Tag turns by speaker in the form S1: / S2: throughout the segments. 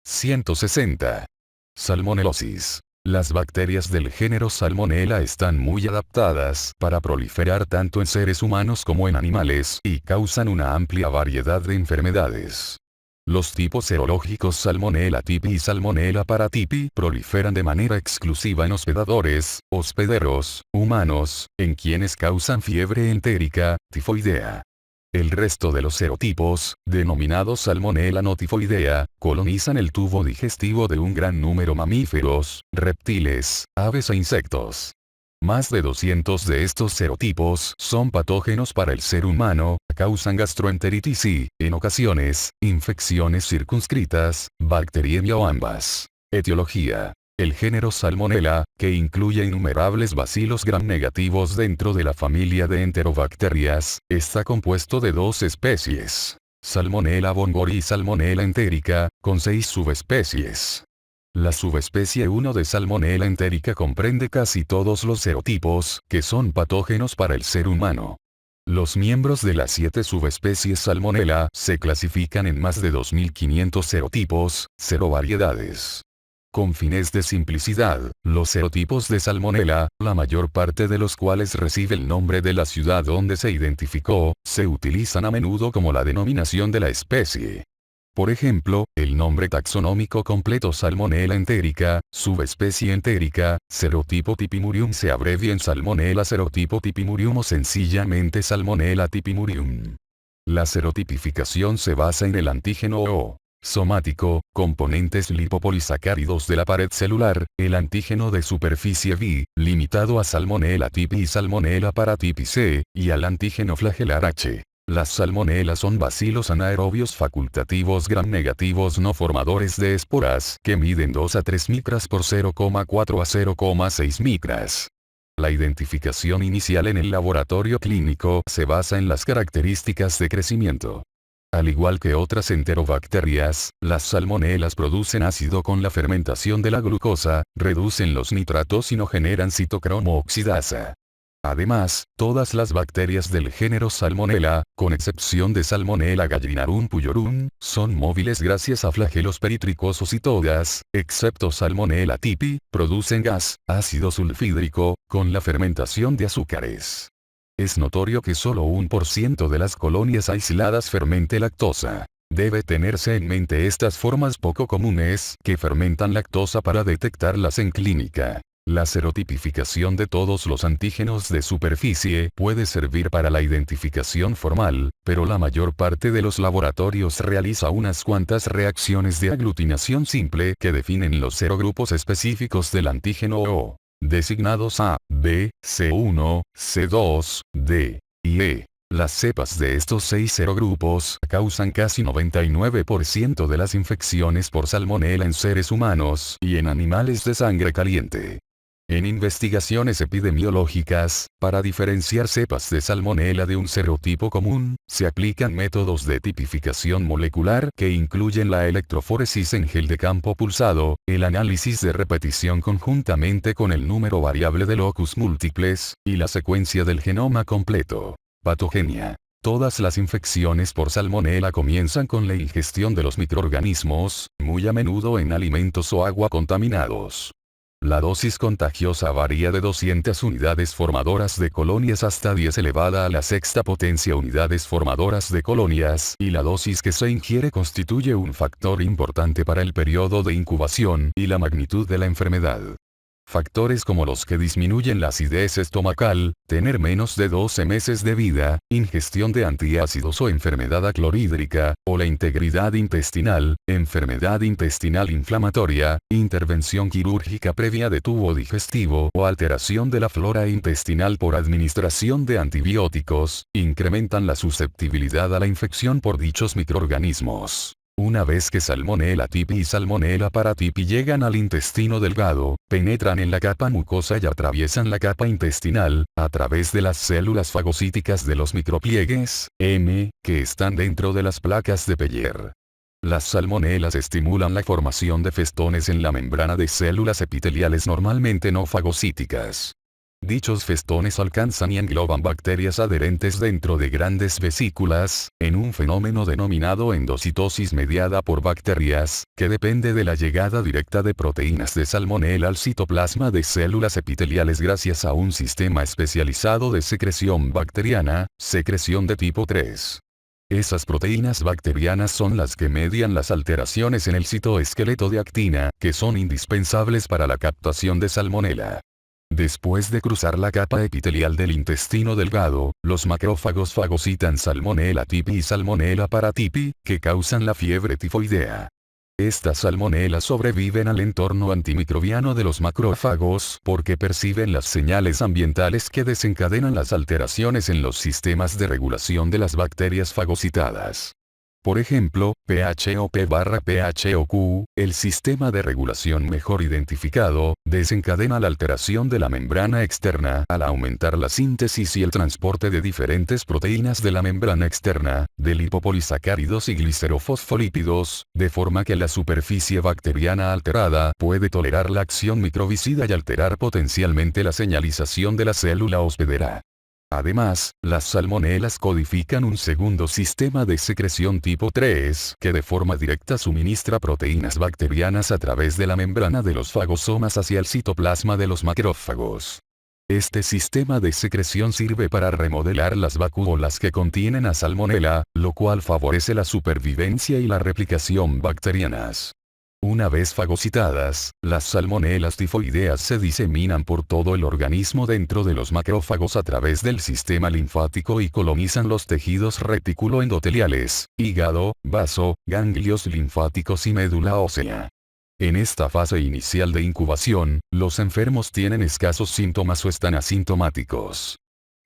S1: 160. Salmonelosis. Las bacterias del género Salmonella están muy adaptadas para proliferar tanto en seres humanos como en animales y causan una amplia variedad de enfermedades. Los tipos serológicos Salmonella typhi y Salmonella paratyphi proliferan de manera exclusiva en hospedadores, hospederos, humanos, en quienes causan fiebre entérica, tifoidea. El resto de los serotipos, denominados Salmonella no tifoidea, colonizan el tubo digestivo de un gran número mamíferos, reptiles, aves e insectos. Más de 200 de estos serotipos son patógenos para el ser humano, causan gastroenteritis y, en ocasiones, infecciones circunscritas, bacteriemia o ambas. Etiología. El género Salmonella, que incluye innumerables bacilos gram-negativos dentro de la familia de enterobacterias, está compuesto de dos especies. Salmonella bonbori y Salmonella entérica, con 6 subespecies. La subespecie 1 de Salmonella entérica comprende casi todos los serotipos, que son patógenos para el ser humano. Los miembros de las 7 subespecies Salmonella se clasifican en más de 2500 serotipos, serovariedades. Con fines de simplicidad, los serotipos de Salmonella, la mayor parte de los cuales recibe el nombre de la ciudad donde se identificó, se utilizan a menudo como la denominación de la especie. Por ejemplo, el nombre taxonómico completo Salmonella entérica, subespecie entérica, serotipo Typhimurium se abrevia en Salmonella serotipo Typhimurium o sencillamente Salmonella Typhimurium. La serotipificación se basa en el antígeno O somático, componentes lipopolisacáridos de la pared celular, el antígeno de superficie B, limitado a Salmonella typhi y Salmonella paratyphi C, y al antígeno flagelar H. Las salmonelas son bacilos anaerobios facultativos gram-negativos no formadores de esporas que miden 2 a 3 micras por 0,4 a 0,6 micras. La identificación inicial en el laboratorio clínico se basa en las características de crecimiento. Al igual que otras enterobacterias, las salmonelas producen ácido con la fermentación de la glucosa, reducen los nitratos y no generan citocromo oxidasa. Además, todas las bacterias del género Salmonella, con excepción de Salmonella gallinarum pujorum, son móviles gracias a flagelos peritricosos y todas, excepto Salmonella typhi, producen gas, ácido sulfídrico, con la fermentación de azúcares. Es notorio que solo 1% de las colonias aisladas fermente lactosa. Debe tenerse en mente estas formas poco comunes que fermentan lactosa para detectarlas en clínica. La serotipificación de todos los antígenos de superficie puede servir para la identificación formal, pero la mayor parte de los laboratorios realiza unas cuantas reacciones de aglutinación simple que definen los serogrupos específicos del antígeno O, designados A, B, C1, C2, D y E. Las cepas de estos 6 serogrupos causan casi 99% de las infecciones por salmonela en seres humanos y en animales de sangre caliente. En investigaciones epidemiológicas, para diferenciar cepas de salmonela de un serotipo común, se aplican métodos de tipificación molecular que incluyen la electroforesis en gel de campo pulsado, el análisis de repetición conjuntamente con el número variable de locus múltiples, y la secuencia del genoma completo. Patogenia. Todas las infecciones por salmonela comienzan con la ingestión de los microorganismos, muy a menudo en alimentos o agua contaminados. La dosis contagiosa varía de 200 unidades formadoras de colonias hasta 10 elevada a la sexta potencia unidades formadoras de colonias, y la dosis que se ingiere constituye un factor importante para el periodo de incubación y la magnitud de la enfermedad. Factores como los que disminuyen la acidez estomacal, tener menos de 12 meses de vida, ingestión de antiácidos o enfermedad aclorhídrica, o la integridad intestinal, enfermedad intestinal inflamatoria, intervención quirúrgica previa de tubo digestivo o alteración de la flora intestinal por administración de antibióticos, incrementan la susceptibilidad a la infección por dichos microorganismos. Una vez que Salmonella typhi y Salmonella paratyphi llegan al intestino delgado, penetran en la capa mucosa y atraviesan la capa intestinal, a través de las células fagocíticas de los micropliegues, M, que están dentro de las placas de Peyer. Las salmonelas estimulan la formación de festones en la membrana de células epiteliales normalmente no fagocíticas. Dichos festones alcanzan y engloban bacterias adherentes dentro de grandes vesículas, en un fenómeno denominado endocitosis mediada por bacterias, que depende de la llegada directa de proteínas de Salmonella al citoplasma de células epiteliales gracias a un sistema especializado de secreción bacteriana, secreción de tipo 3. Esas proteínas bacterianas son las que median las alteraciones en el citoesqueleto de actina, que son indispensables para la captación de Salmonella. Después de cruzar la capa epitelial del intestino delgado, los macrófagos fagocitan Salmonella typhi y Salmonella paratyphi, que causan la fiebre tifoidea. Estas salmonelas sobreviven al entorno antimicrobiano de los macrófagos porque perciben las señales ambientales que desencadenan las alteraciones en los sistemas de regulación de las bacterias fagocitadas. Por ejemplo, PHOP/PHOQ, el sistema de regulación mejor identificado, desencadena la alteración de la membrana externa al aumentar la síntesis y el transporte de diferentes proteínas de la membrana externa, de lipopolisacáridos y glicerofosfolípidos, de forma que la superficie bacteriana alterada puede tolerar la acción microbicida y alterar potencialmente la señalización de la célula hospedera. Además, las salmonelas codifican un segundo sistema de secreción tipo 3 que de forma directa suministra proteínas bacterianas a través de la membrana de los fagosomas hacia el citoplasma de los macrófagos. Este sistema de secreción sirve para remodelar las vacuolas que contienen a Salmonella, lo cual favorece la supervivencia y la replicación bacterianas. Una vez fagocitadas, las salmonelas tifoideas se diseminan por todo el organismo dentro de los macrófagos a través del sistema linfático y colonizan los tejidos reticuloendoteliales, hígado, vaso, ganglios linfáticos y médula ósea. En esta fase inicial de incubación, los enfermos tienen escasos síntomas o están asintomáticos.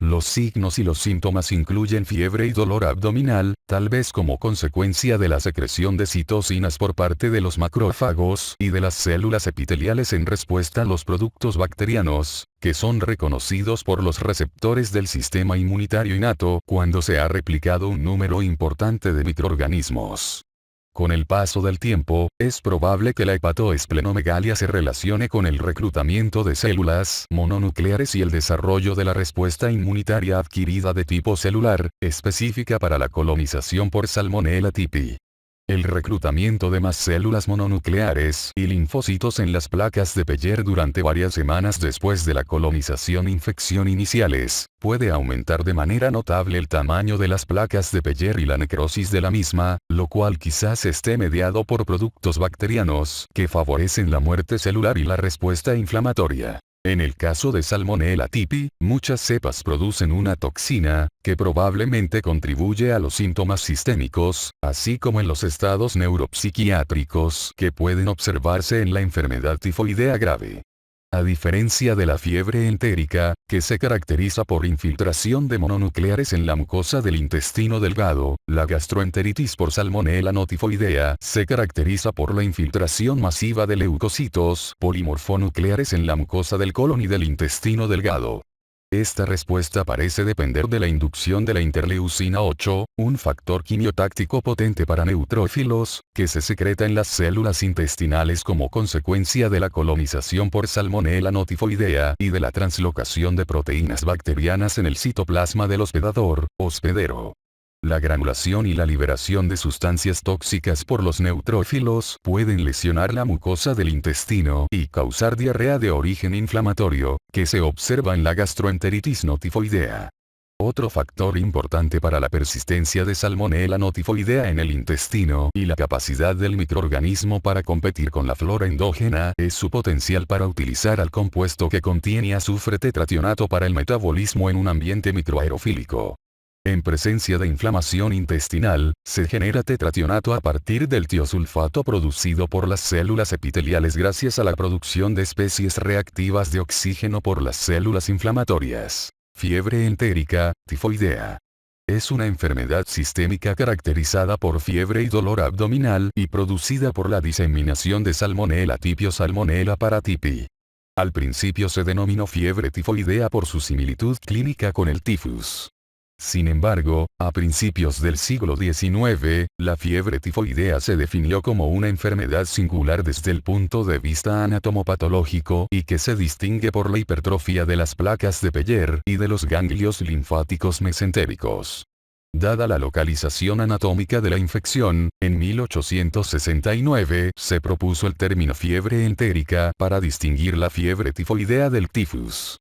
S1: Los signos y los síntomas incluyen fiebre y dolor abdominal, tal vez como consecuencia de la secreción de citocinas por parte de los macrófagos y de las células epiteliales en respuesta a los productos bacterianos, que son reconocidos por los receptores del sistema inmunitario innato cuando se ha replicado un número importante de microorganismos. Con el paso del tiempo, es probable que la hepatoesplenomegalia se relacione con el reclutamiento de células mononucleares y el desarrollo de la respuesta inmunitaria adquirida de tipo celular, específica para la colonización por Salmonella typhi. El reclutamiento de más células mononucleares y linfocitos en las placas de Peyer durante varias semanas después de la colonización-infección iniciales, puede aumentar de manera notable el tamaño de las placas de Peyer y la necrosis de la misma, lo cual quizás esté mediado por productos bacterianos que favorecen la muerte celular y la respuesta inflamatoria. En el caso de Salmonella typhi, muchas cepas producen una toxina, que probablemente contribuye a los síntomas sistémicos, así como en los estados neuropsiquiátricos que pueden observarse en la enfermedad tifoidea grave. A diferencia de la fiebre entérica, que se caracteriza por infiltración de mononucleares en la mucosa del intestino delgado, la gastroenteritis por Salmonella no tifoidea se caracteriza por la infiltración masiva de leucocitos polimorfonucleares en la mucosa del colon y del intestino delgado. Esta respuesta parece depender de la inducción de la interleucina 8, un factor quimiotáctico potente para neutrófilos, que se secreta en las células intestinales como consecuencia de la colonización por Salmonella no tifoidea y de la translocación de proteínas bacterianas en el citoplasma del hospedero. La granulación y la liberación de sustancias tóxicas por los neutrófilos pueden lesionar la mucosa del intestino y causar diarrea de origen inflamatorio, que se observa en la gastroenteritis no tifoidea. Otro factor importante para la persistencia de Salmonella no tifoidea en el intestino y la capacidad del microorganismo para competir con la flora endógena es su potencial para utilizar al compuesto que contiene azufre tetrationato para el metabolismo en un ambiente microaerofílico. En presencia de inflamación intestinal, se genera tetrationato a partir del tiosulfato producido por las células epiteliales gracias a la producción de especies reactivas de oxígeno por las células inflamatorias. Fiebre entérica, tifoidea. Es una enfermedad sistémica caracterizada por fiebre y dolor abdominal y producida por la diseminación de Salmonella typhi o Salmonella paratyphi. Al principio se denominó fiebre tifoidea por su similitud clínica con el tifus. Sin embargo, a principios del siglo XIX, la fiebre tifoidea se definió como una enfermedad singular desde el punto de vista anatomopatológico y que se distingue por la hipertrofia de las placas de Peyer y de los ganglios linfáticos mesentéricos. Dada la localización anatómica de la infección, en 1869 se propuso el término fiebre entérica para distinguir la fiebre tifoidea del tifus.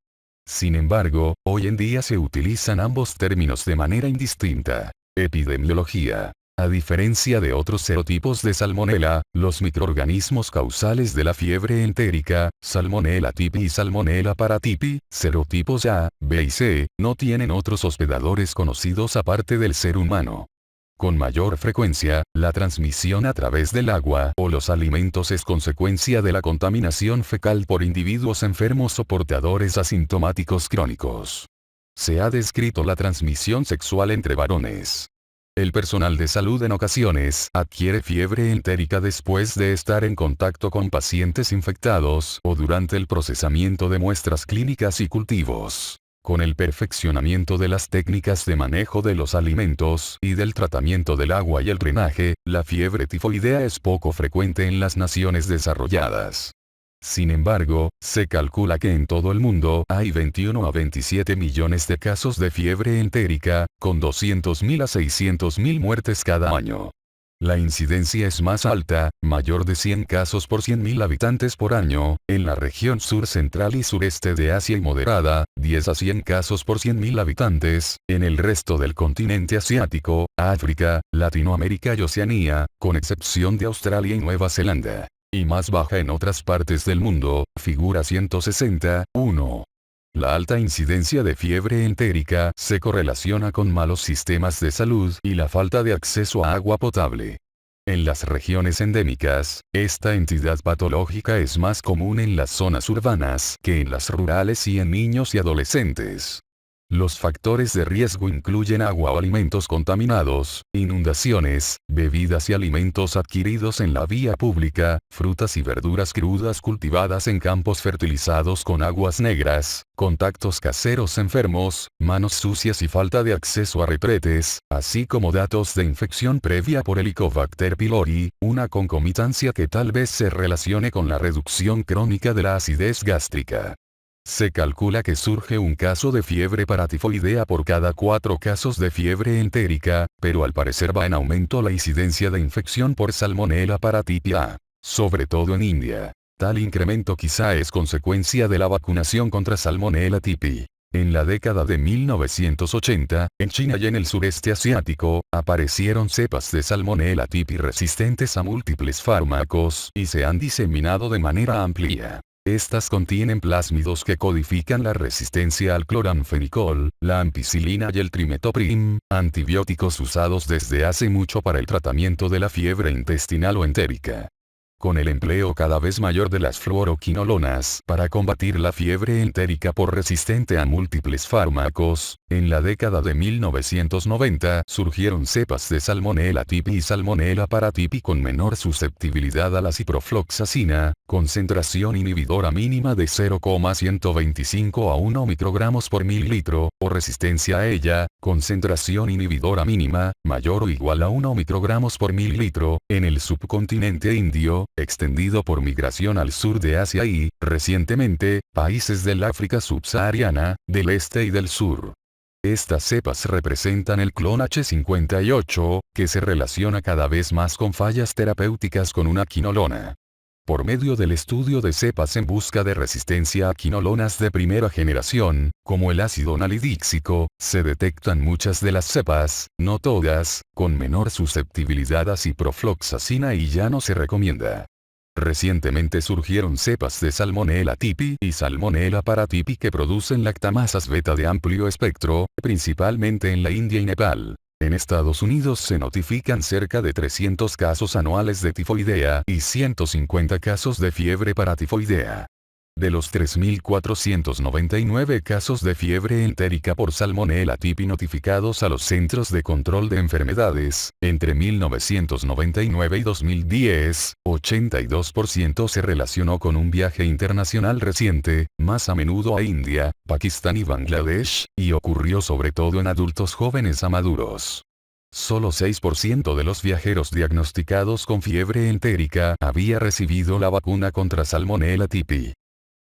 S1: Sin embargo, hoy en día se utilizan ambos términos de manera indistinta. Epidemiología. A diferencia de otros serotipos de Salmonella, los microorganismos causales de la fiebre entérica, Salmonella typhi y Salmonella paratyphi, serotipos A, B y C, no tienen otros hospedadores conocidos aparte del ser humano. Con mayor frecuencia, la transmisión a través del agua o los alimentos es consecuencia de la contaminación fecal por individuos enfermos o portadores asintomáticos crónicos. Se ha descrito la transmisión sexual entre varones. El personal de salud en ocasiones adquiere fiebre entérica después de estar en contacto con pacientes infectados o durante el procesamiento de muestras clínicas y cultivos. Con el perfeccionamiento de las técnicas de manejo de los alimentos y del tratamiento del agua y el drenaje, la fiebre tifoidea es poco frecuente en las naciones desarrolladas. Sin embargo, se calcula que en todo el mundo hay 21 a 27 millones de casos de fiebre entérica, con 200.000 a 600.000 muertes cada año. La incidencia es más alta, mayor de 100 casos por 100.000 habitantes por año, en la región sur central y sureste de Asia y moderada, 10 a 100 casos por 100.000 habitantes, en el resto del continente asiático, África, Latinoamérica y Oceanía, con excepción de Australia y Nueva Zelanda. Y más baja en otras partes del mundo, figura 161. La alta incidencia de fiebre entérica se correlaciona con malos sistemas de salud y la falta de acceso a agua potable. En las regiones endémicas, esta entidad patológica es más común en las zonas urbanas que en las rurales y en niños y adolescentes. Los factores de riesgo incluyen agua o alimentos contaminados, inundaciones, bebidas y alimentos adquiridos en la vía pública, frutas y verduras crudas cultivadas en campos fertilizados con aguas negras, contactos caseros enfermos, manos sucias y falta de acceso a retretes, así como datos de infección previa por Helicobacter pylori, una concomitancia que tal vez se relacione con la reducción crónica de la acidez gástrica. Se calcula que surge un caso de fiebre paratifoidea por cada 4 casos de fiebre entérica, pero al parecer va en aumento la incidencia de infección por Salmonella paratyphi A, sobre todo en India. Tal incremento quizá es consecuencia de la vacunación contra Salmonella typhi. En la década de 1980, en China y en el sureste asiático, aparecieron cepas de Salmonella typhi resistentes a múltiples fármacos y se han diseminado de manera amplia. Estas contienen plásmidos que codifican la resistencia al cloranfenicol, la ampicilina y el trimetoprim, antibióticos usados desde hace mucho para el tratamiento de la fiebre intestinal o entérica. Con el empleo cada vez mayor de las fluoroquinolonas para combatir la fiebre entérica por resistente a múltiples fármacos, en la década de 1990 surgieron cepas de Salmonella typhi y Salmonella paratyphi con menor susceptibilidad a la ciprofloxacina, concentración inhibidora mínima de 0,125 a 1 microgramos por mililitro, o resistencia a ella, concentración inhibidora mínima, mayor o igual a 1 microgramos por mililitro, en el subcontinente indio, extendido por migración al sur de Asia y, recientemente, países del África subsahariana, del este y del sur. Estas cepas representan el clon H58, que se relaciona cada vez más con fallas terapéuticas con una quinolona. Por medio del estudio de cepas en busca de resistencia a quinolonas de primera generación, como el ácido nalidíxico, se detectan muchas de las cepas, no todas, con menor susceptibilidad a ciprofloxacina y ya no se recomienda. Recientemente surgieron cepas de Salmonella typhi y Salmonella paratyphi que producen lactamasas beta de amplio espectro, principalmente en la India y Nepal. En Estados Unidos se notifican cerca de 300 casos anuales de tifoidea y 150 casos de fiebre paratifoidea. De los 3.499 casos de fiebre entérica por Salmonella typhi notificados a los Centros de Control de Enfermedades, entre 1999 y 2010, 82% se relacionó con un viaje internacional reciente, más a menudo a India, Pakistán y Bangladesh, y ocurrió sobre todo en adultos jóvenes a maduros. Solo 6% de los viajeros diagnosticados con fiebre entérica había recibido la vacuna contra Salmonella typhi.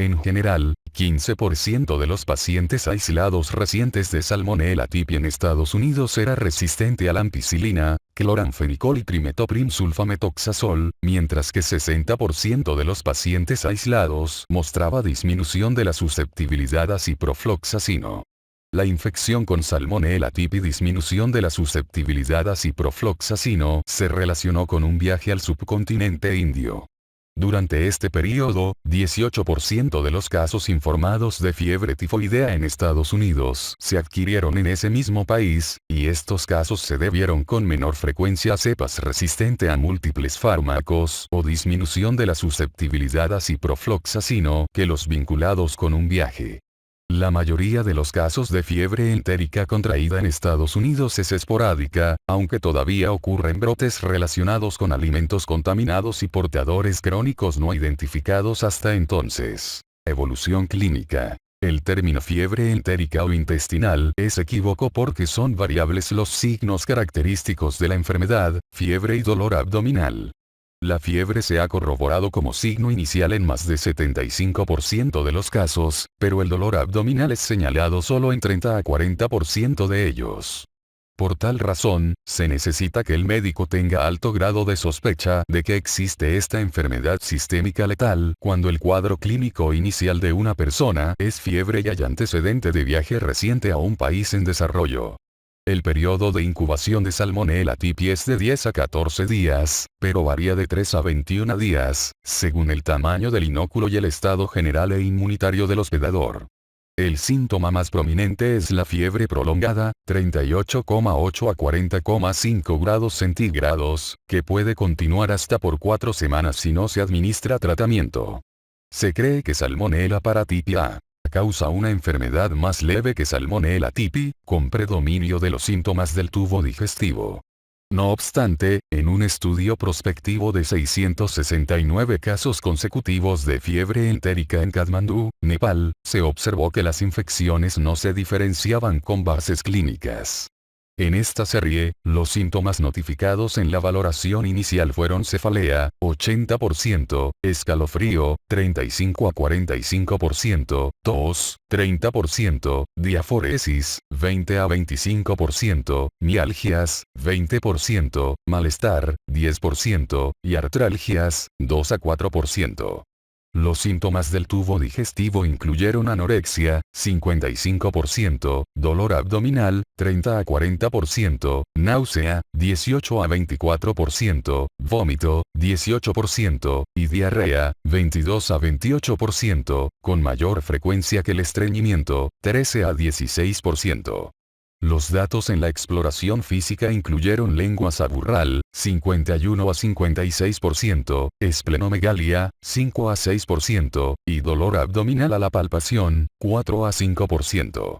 S1: En general, 15% de los pacientes aislados recientes de Salmonella typhi en Estados Unidos era resistente a la ampicilina, cloranfenicol y trimetoprim-sulfametoxazol, mientras que 60% de los pacientes aislados mostraba disminución de la susceptibilidad a ciprofloxacino. La infección con Salmonella typhi y disminución de la susceptibilidad a ciprofloxacino se relacionó con un viaje al subcontinente indio. Durante este periodo, 18% de los casos informados de fiebre tifoidea en Estados Unidos se adquirieron en ese mismo país, y estos casos se debieron con menor frecuencia a cepas resistentes a múltiples fármacos o disminución de la susceptibilidad a ciprofloxacino que los vinculados con un viaje. La mayoría de los casos de fiebre entérica contraída en Estados Unidos es esporádica, aunque todavía ocurren brotes relacionados con alimentos contaminados y portadores crónicos no identificados hasta entonces. Evolución clínica. El término fiebre entérica o intestinal es equívoco porque son variables los signos característicos de la enfermedad, fiebre y dolor abdominal. La fiebre se ha corroborado como signo inicial en más de 75% de los casos, pero el dolor abdominal es señalado solo en 30 a 40% de ellos. Por tal razón, se necesita que el médico tenga alto grado de sospecha de que existe esta enfermedad sistémica letal cuando el cuadro clínico inicial de una persona es fiebre y hay antecedente de viaje reciente a un país en desarrollo. El periodo de incubación de Salmonella typhi es de 10 a 14 días, pero varía de 3 a 21 días, según el tamaño del inóculo y el estado general e inmunitario del hospedador. El síntoma más prominente es la fiebre prolongada, 38,8 a 40,5 grados centígrados, que puede continuar hasta por 4 semanas si no se administra tratamiento. Se cree que Salmonella paratyphi causa una enfermedad más leve que Salmonella typhi, con predominio de los síntomas del tubo digestivo. No obstante, en un estudio prospectivo de 669 casos consecutivos de fiebre entérica en Katmandú, Nepal, se observó que las infecciones no se diferenciaban con bases clínicas. En esta serie, los síntomas notificados en la valoración inicial fueron cefalea, 80%, escalofrío, 35 a 45%, tos, 30%, diaforesis, 20 a 25%, mialgias, 20%, malestar, 10%, y artralgias, 2 a 4%. Los síntomas del tubo digestivo incluyeron anorexia, 55%, dolor abdominal, 30 a 40%, náusea, 18 a 24%, vómito, 18%, y diarrea, 22 a 28%, con mayor frecuencia que el estreñimiento, 13 a 16%. Los datos en la exploración física incluyeron lengua saburral, 51 a 56%, esplenomegalia, 5 a 6%, y dolor abdominal a la palpación, 4 a 5%.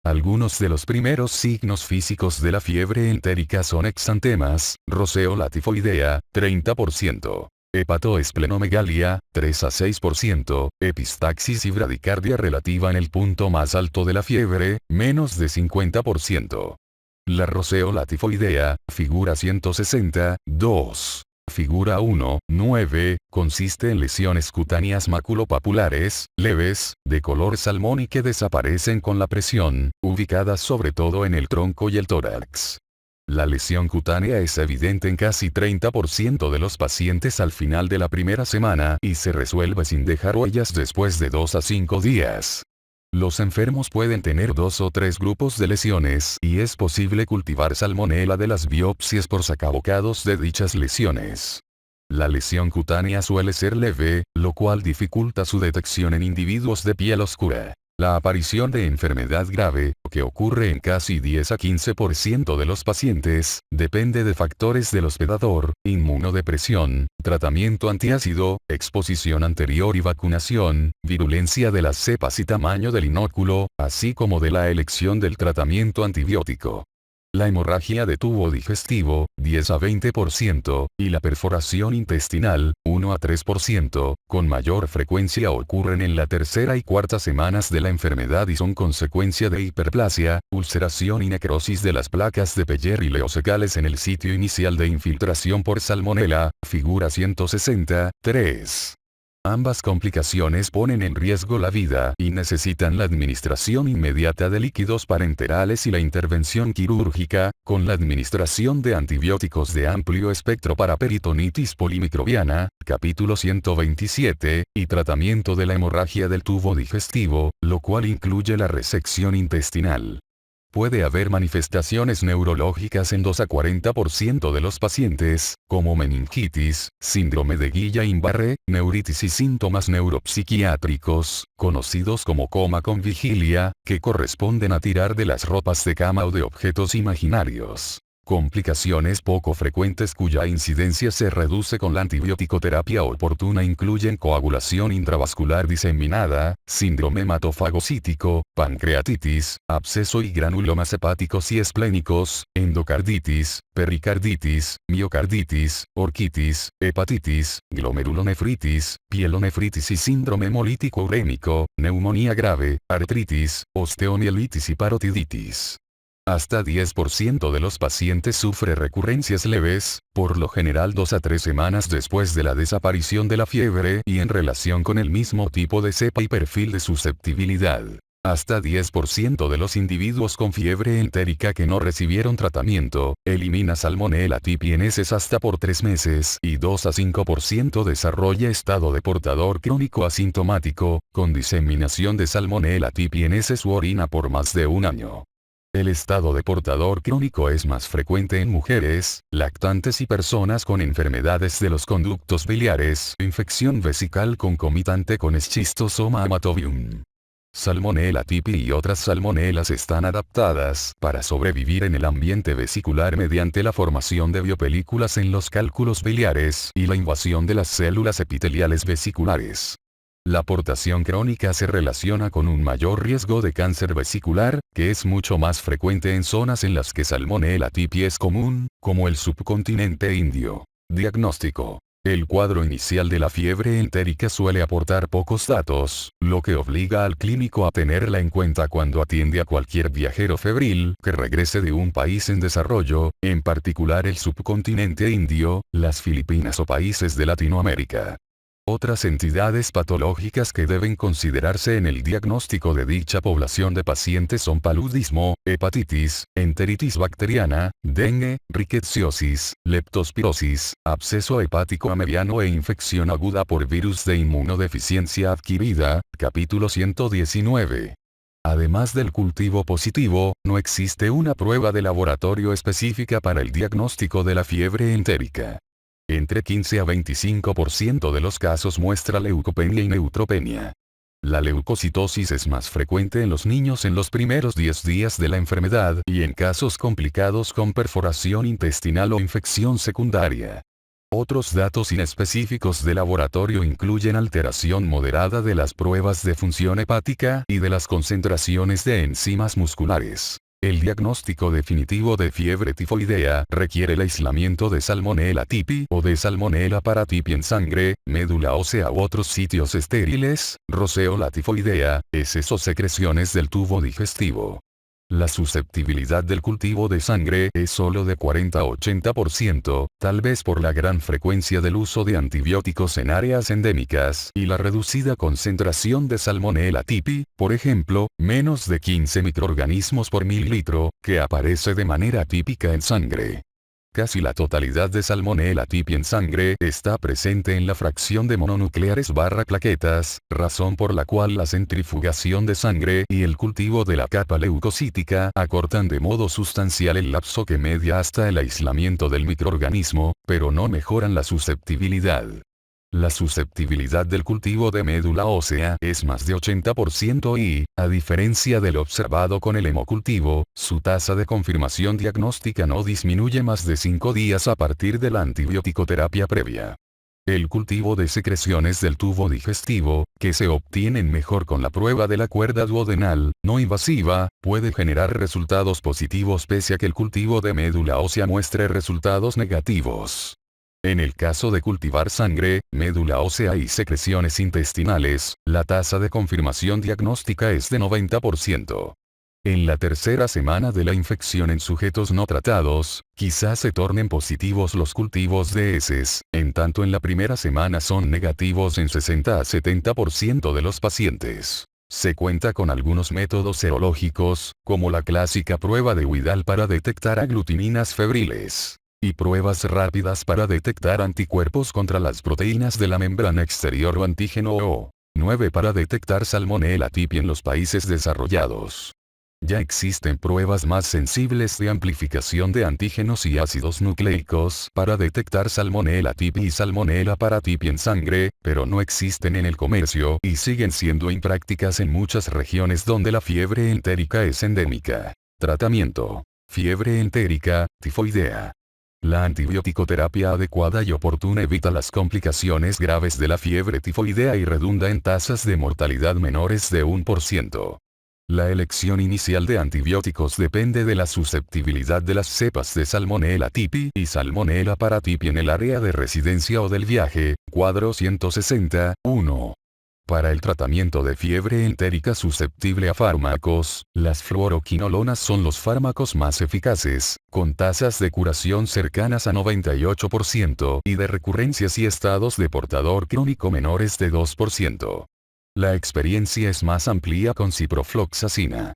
S1: Algunos de los primeros signos físicos de la fiebre entérica son exantemas, roseola tifoidea, 30%. Hepatoesplenomegalia, 3 a 6%, epistaxis y bradicardia relativa en el punto más alto de la fiebre, menos de 50%. La roseola tifoidea, figura 160, 2. Figura 1, 9, consiste en lesiones cutáneas maculopapulares, leves, de color salmón y que desaparecen con la presión, ubicadas sobre todo en el tronco y el tórax. La lesión cutánea es evidente en casi 30% de los pacientes al final de la primera semana y se resuelve sin dejar huellas después de 2 a 5 días. Los enfermos pueden tener 2 o 3 grupos de lesiones y es posible cultivar salmonela de las biopsias por sacabocados de dichas lesiones. La lesión cutánea suele ser leve, lo cual dificulta su detección en individuos de piel oscura. La aparición de enfermedad grave, que ocurre en casi 10 a 15% de los pacientes, depende de factores del hospedador, inmunodepresión, tratamiento antiácido, exposición anterior y vacunación, virulencia de las cepas y tamaño del inóculo, así como de la elección del tratamiento antibiótico. La hemorragia de tubo digestivo, 10 a 20%, y la perforación intestinal, 1 a 3%, con mayor frecuencia ocurren en la tercera y cuarta semanas de la enfermedad y son consecuencia de hiperplasia, ulceración y necrosis de las placas de Peyer y leocecales en el sitio inicial de infiltración por salmonela, figura 163. Ambas complicaciones ponen en riesgo la vida y necesitan la administración inmediata de líquidos parenterales y la intervención quirúrgica, con la administración de antibióticos de amplio espectro para peritonitis polimicrobiana, capítulo 127, y tratamiento de la hemorragia del tubo digestivo, lo cual incluye la resección intestinal. Puede haber manifestaciones neurológicas en 2 a 40% de los pacientes, como meningitis, síndrome de Guillain-Barré, neuritis y síntomas neuropsiquiátricos, conocidos como coma con vigilia, que corresponden a tirar de las ropas de cama o de objetos imaginarios. Complicaciones poco frecuentes cuya incidencia se reduce con la antibioticoterapia oportuna incluyen coagulación intravascular diseminada, síndrome hematofagocítico, pancreatitis, absceso y granulomas hepáticos y esplénicos, endocarditis, pericarditis, miocarditis, orquitis, hepatitis, glomerulonefritis, pielonefritis y síndrome hemolítico urémico, neumonía grave, artritis, osteomielitis y parotiditis. Hasta 10% de los pacientes sufre recurrencias leves, por lo general 2 a 3 semanas después de la desaparición de la fiebre y en relación con el mismo tipo de cepa y perfil de susceptibilidad. Hasta 10% de los individuos con fiebre entérica que no recibieron tratamiento, elimina Salmonella tipiensis hasta por 3 meses y 2 a 5% desarrolla estado de portador crónico asintomático, con diseminación de Salmonella tipiensis su orina por más de un año. El estado de portador crónico es más frecuente en mujeres, lactantes y personas con enfermedades de los conductos biliares, infección vesical concomitante con Schistosoma amatobium. Salmonella tipi y otras salmonelas están adaptadas para sobrevivir en el ambiente vesicular mediante la formación de biopelículas en los cálculos biliares y la invasión de las células epiteliales vesiculares. La portación crónica se relaciona con un mayor riesgo de cáncer vesicular, que es mucho más frecuente en zonas en las que Salmonella tipi es común, como el subcontinente indio. Diagnóstico. El cuadro inicial de la fiebre entérica suele aportar pocos datos, lo que obliga al clínico a tenerla en cuenta cuando atiende a cualquier viajero febril que regrese de un país en desarrollo, en particular el subcontinente indio, las Filipinas o países de Latinoamérica. Otras entidades patológicas que deben considerarse en el diagnóstico de dicha población de pacientes son paludismo, hepatitis, enteritis bacteriana, dengue, rickettsiosis, leptospirosis, absceso hepático a mediano e infección aguda por virus de inmunodeficiencia adquirida, capítulo 119. Además del cultivo positivo, no existe una prueba de laboratorio específica para el diagnóstico de la fiebre entérica. Entre 15 a 25% de los casos muestra leucopenia y neutropenia. La leucocitosis es más frecuente en los niños en los primeros 10 días de la enfermedad y en casos complicados con perforación intestinal o infección secundaria. Otros datos inespecíficos de laboratorio incluyen alteración moderada de las pruebas de función hepática y de las concentraciones de enzimas musculares. El diagnóstico definitivo de fiebre tifoidea requiere el aislamiento de Salmonella tipi o de Salmonella paratipi en sangre, médula ósea u otros sitios estériles, roceola tifoidea, heces o secreciones del tubo digestivo. La susceptibilidad del cultivo de sangre es solo de 40 a 80%, tal vez por la gran frecuencia del uso de antibióticos en áreas endémicas y la reducida concentración de Salmonella tipi, por ejemplo, menos de 15 microorganismos por mililitro, que aparece de manera típica en sangre. Casi la totalidad de Salmonella tipi en sangre está presente en la fracción de mononucleares/plaquetas, razón por la cual la centrifugación de sangre y el cultivo de la capa leucocítica acortan de modo sustancial el lapso que media hasta el aislamiento del microorganismo, pero no mejoran la susceptibilidad. La susceptibilidad del cultivo de médula ósea es más de 80% y, a diferencia del observado con el hemocultivo, su tasa de confirmación diagnóstica no disminuye más de 5 días a partir de la antibiótico-terapia previa. El cultivo de secreciones del tubo digestivo, que se obtienen mejor con la prueba de la cuerda duodenal, no invasiva, puede generar resultados positivos pese a que el cultivo de médula ósea muestre resultados negativos. En el caso de cultivar sangre, médula ósea y secreciones intestinales, la tasa de confirmación diagnóstica es de 90%. En la tercera semana de la infección en sujetos no tratados, quizás se tornen positivos los cultivos de heces, en tanto en la primera semana son negativos en 60 a 70% de los pacientes. Se cuenta con algunos métodos serológicos, como la clásica prueba de Widal para detectar aglutininas febriles, y pruebas rápidas para detectar anticuerpos contra las proteínas de la membrana exterior o antígeno O9 para detectar Salmonella typhi en los países desarrollados. Ya existen pruebas más sensibles de amplificación de antígenos y ácidos nucleicos para detectar Salmonella typhi y Salmonella paratyphi en sangre, pero no existen en el comercio y siguen siendo imprácticas en muchas regiones donde la fiebre entérica es endémica. Tratamiento: fiebre entérica, tifoidea. La antibiótico-terapia adecuada y oportuna evita las complicaciones graves de la fiebre tifoidea y redunda en tasas de mortalidad menores de 1%. La elección inicial de antibióticos depende de la susceptibilidad de las cepas de Salmonella typhi y Salmonella paratyphi en el área de residencia o del viaje, cuadro 160, 1. Para el tratamiento de fiebre entérica susceptible a fármacos, las fluoroquinolonas son los fármacos más eficaces, con tasas de curación cercanas a 98% y de recurrencias y estados de portador crónico menores de 2%. La experiencia es más amplia con ciprofloxacina.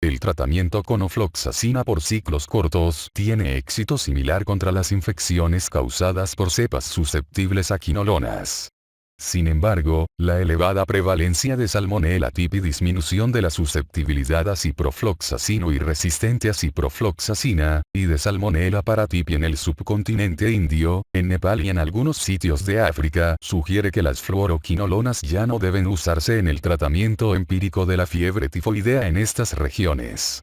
S1: El tratamiento con ofloxacina por ciclos cortos tiene éxito similar contra las infecciones causadas por cepas susceptibles a quinolonas. Sin embargo, la elevada prevalencia de Salmonella typhi y disminución de la susceptibilidad a ciprofloxacino y resistente a ciprofloxacina, y de Salmonella paratyphi en el subcontinente indio, en Nepal y en algunos sitios de África, sugiere que las fluoroquinolonas ya no deben usarse en el tratamiento empírico de la fiebre tifoidea en estas regiones.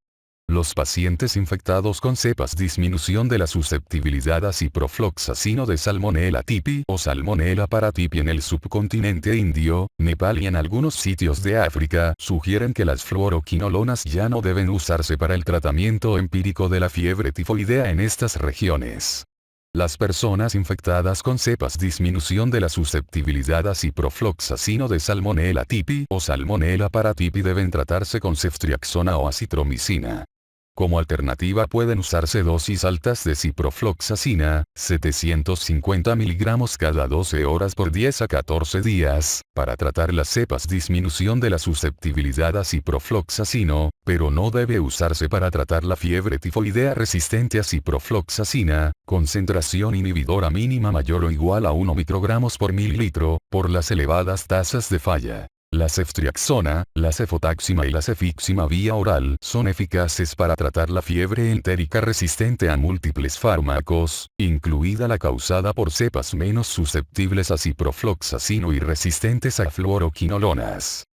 S1: Los pacientes infectados con cepas disminución de la susceptibilidad a ciprofloxacino de Salmonella typhi o Salmonella paratyphi en el subcontinente indio, Nepal y en algunos sitios de África sugieren que las fluoroquinolonas ya no deben usarse para el tratamiento empírico de la fiebre tifoidea en estas regiones. Las personas infectadas con cepas disminución de la susceptibilidad a ciprofloxacino de Salmonella typhi o Salmonella paratyphi deben tratarse con ceftriaxona o acitromicina. Como alternativa pueden usarse dosis altas de ciprofloxacina, 750 mg cada 12 horas por 10 a 14 días, para tratar las cepas disminución de la susceptibilidad a ciprofloxacino, pero no debe usarse para tratar la fiebre tifoidea resistente a ciprofloxacina, concentración inhibidora mínima mayor o igual a 1 microgramos por mililitro, por las elevadas tasas de falla. La ceftriaxona, la cefotaxima y la cefixima vía oral son eficaces para tratar la fiebre entérica resistente a múltiples fármacos, incluida la causada por cepas menos susceptibles a ciprofloxacino y resistentes a fluoroquinolonas.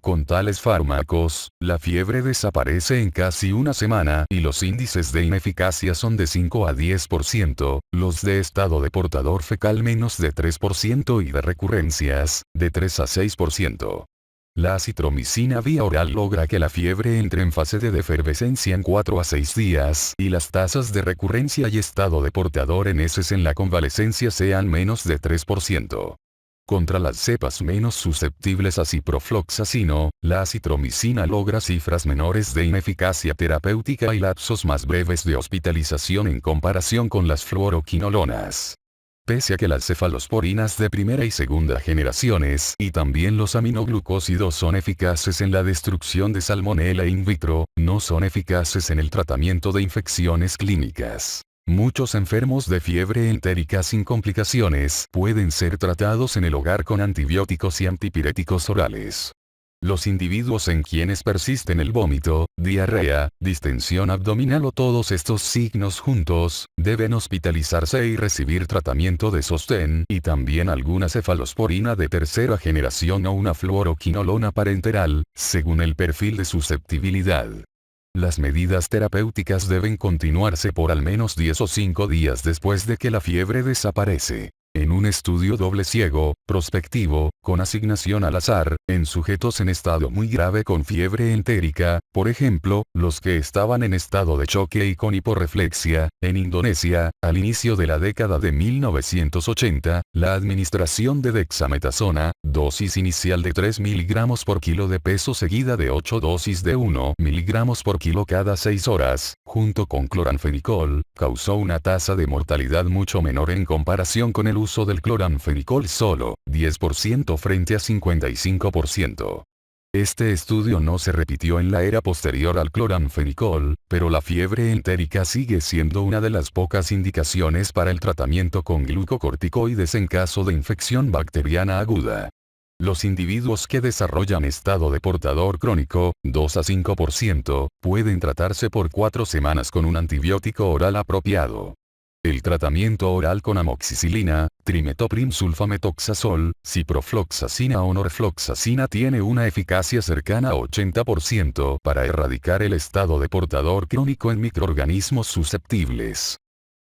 S1: Con tales fármacos, la fiebre desaparece en casi una semana y los índices de ineficacia son de 5 a 10%, los de estado de portador fecal menos de 3% y de recurrencias, de 3 a 6%. La acitromicina vía oral logra que la fiebre entre en fase de defervescencia en 4 a 6 días y las tasas de recurrencia y estado de portador en heces en la convalecencia sean menos de 3%. Contra las cepas menos susceptibles a ciprofloxacino, la acitromicina logra cifras menores de ineficacia terapéutica y lapsos más breves de hospitalización en comparación con las fluoroquinolonas. Pese a que las cefalosporinas de primera y segunda generaciones y también los aminoglucósidos son eficaces en la destrucción de Salmonella in vitro, no son eficaces en el tratamiento de infecciones clínicas. Muchos enfermos de fiebre entérica sin complicaciones pueden ser tratados en el hogar con antibióticos y antipiréticos orales. Los individuos en quienes persisten el vómito, diarrea, distensión abdominal o todos estos signos juntos, deben hospitalizarse y recibir tratamiento de sostén y también alguna cefalosporina de tercera generación o una fluoroquinolona parenteral, según el perfil de susceptibilidad. Las medidas terapéuticas deben continuarse por al menos 10 o 5 días después de que la fiebre desaparece. En un estudio doble ciego, prospectivo, con asignación al azar, en sujetos en estado muy grave con fiebre entérica, por ejemplo, los que estaban en estado de choque y con hiporreflexia, en Indonesia, al inicio de la década de 1980, la administración de dexametasona, dosis inicial de 3 mg por kilo de peso seguida de 8 dosis de 1 mg por kilo cada 6 horas, junto con cloranfenicol, causó una tasa de mortalidad mucho menor en comparación con el uso del cloranfenicol solo, 10% frente a 55%. Este estudio no se repitió en la era posterior al cloranfenicol, pero la fiebre entérica sigue siendo una de las pocas indicaciones para el tratamiento con glucocorticoides en caso de infección bacteriana aguda. Los individuos que desarrollan estado de portador crónico, 2 a 5%, pueden tratarse por 4 semanas con un antibiótico oral apropiado. El tratamiento oral con amoxicilina, trimetoprim sulfametoxazol, ciprofloxacina o norfloxacina tiene una eficacia cercana a 80% para erradicar el estado de portador crónico en microorganismos susceptibles.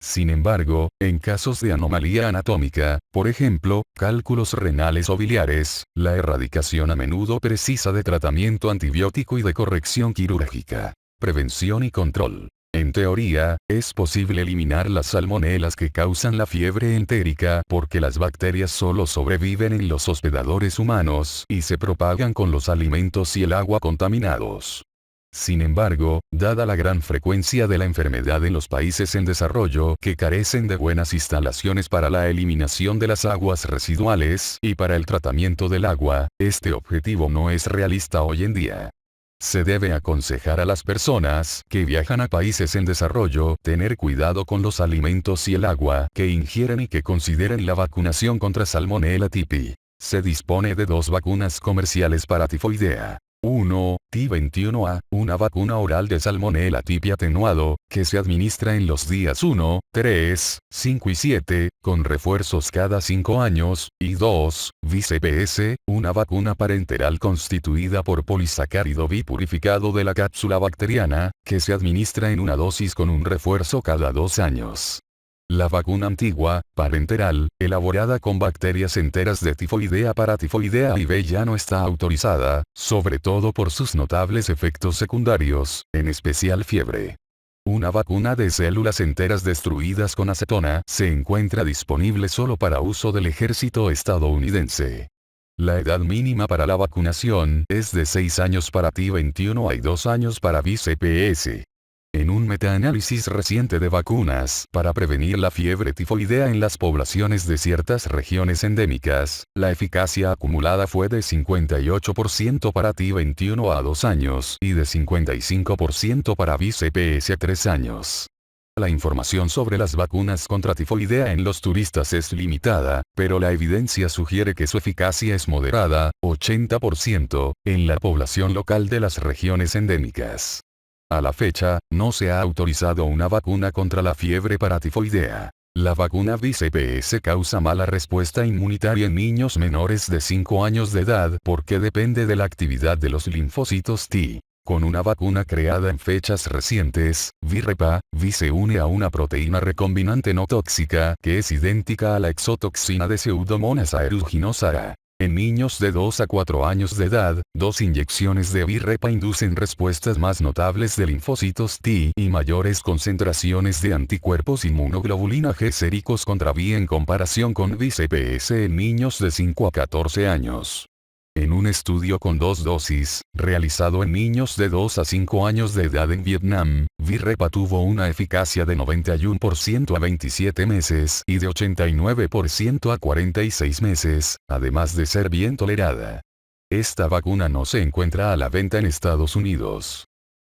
S1: Sin embargo, en casos de anomalía anatómica, por ejemplo, cálculos renales o biliares, la erradicación a menudo precisa de tratamiento antibiótico y de corrección quirúrgica. Prevención y control. En teoría, es posible eliminar las salmonelas que causan la fiebre entérica porque las bacterias solo sobreviven en los hospedadores humanos y se propagan con los alimentos y el agua contaminados. Sin embargo, dada la gran frecuencia de la enfermedad en los países en desarrollo que carecen de buenas instalaciones para la eliminación de las aguas residuales y para el tratamiento del agua, este objetivo no es realista hoy en día. Se debe aconsejar a las personas que viajan a países en desarrollo tener cuidado con los alimentos y el agua que ingieren y que consideren la vacunación contra Salmonella tipi. Se dispone de 2 vacunas comerciales para tifoidea. 1. T21A, una vacuna oral de Salmonella tipi atenuado, que se administra en los días 1, 3, 5 y 7, con refuerzos cada 5 años, y 2. VCPS, una vacuna parenteral constituida por polisacárido bipurificado de la cápsula bacteriana, que se administra en una dosis con un refuerzo cada 2 años. La vacuna antigua, parenteral, elaborada con bacterias enteras de tifoidea para tifoidea IV ya no está autorizada, sobre todo por sus notables efectos secundarios, en especial fiebre. Una vacuna de células enteras destruidas con acetona se encuentra disponible solo para uso del ejército estadounidense. La edad mínima para la vacunación es de 6 años para T21A y 2 años para VCPS. En un metaanálisis reciente de vacunas para prevenir la fiebre tifoidea en las poblaciones de ciertas regiones endémicas, la eficacia acumulada fue de 58% para T21 a 2 años y de 55% para VCPS a 3 años. La información sobre las vacunas contra tifoidea en los turistas es limitada, pero la evidencia sugiere que su eficacia es moderada, 80%, en la población local de las regiones endémicas. A la fecha, no se ha autorizado una vacuna contra la fiebre para tifoidea. La vacuna VCPS causa mala respuesta inmunitaria en niños menores de 5 años de edad porque depende de la actividad de los linfocitos T. Con una vacuna creada en fechas recientes, VIREPA, se une a una proteína recombinante no tóxica que es idéntica a la exotoxina de Pseudomonas aeruginosa. En niños de 2 a 4 años de edad, 2 inyecciones de VIREPA inducen respuestas más notables de linfocitos T y mayores concentraciones de anticuerpos inmunoglobulina G séricos contra V en comparación con VCPS en niños de 5 a 14 años. En un estudio con 2 dosis, realizado en niños de 2 a 5 años de edad en Vietnam, VIREPA tuvo una eficacia de 91% a 27 meses y de 89% a 46 meses, además de ser bien tolerada. Esta vacuna no se encuentra a la venta en Estados Unidos.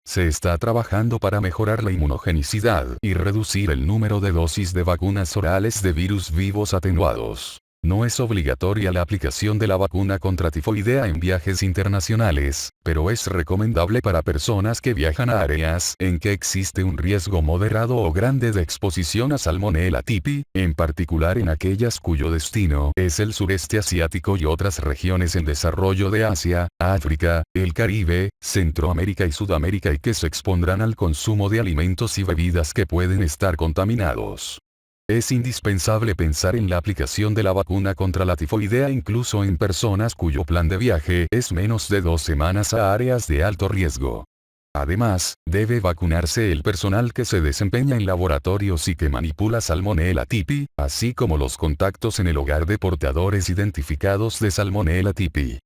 S1: Se está trabajando para mejorar la inmunogenicidad y reducir el número de dosis de vacunas orales de virus vivos atenuados. No es obligatoria la aplicación de la vacuna contra tifoidea en viajes internacionales, pero es recomendable para personas que viajan a áreas en que existe un riesgo moderado o grande de exposición a Salmonella typhi, en particular en aquellas cuyo destino es el sureste asiático y otras regiones en desarrollo de Asia, África, el Caribe, Centroamérica y Sudamérica y que se expondrán al consumo de alimentos y bebidas que pueden estar contaminados. Es indispensable pensar en la aplicación de la vacuna contra la tifoidea incluso en personas cuyo plan de viaje es menos de 2 semanas a áreas de alto riesgo. Además, debe vacunarse el personal que se desempeña en laboratorios y que manipula Salmonella typhi, así como los contactos en el hogar de portadores identificados de Salmonella typhi.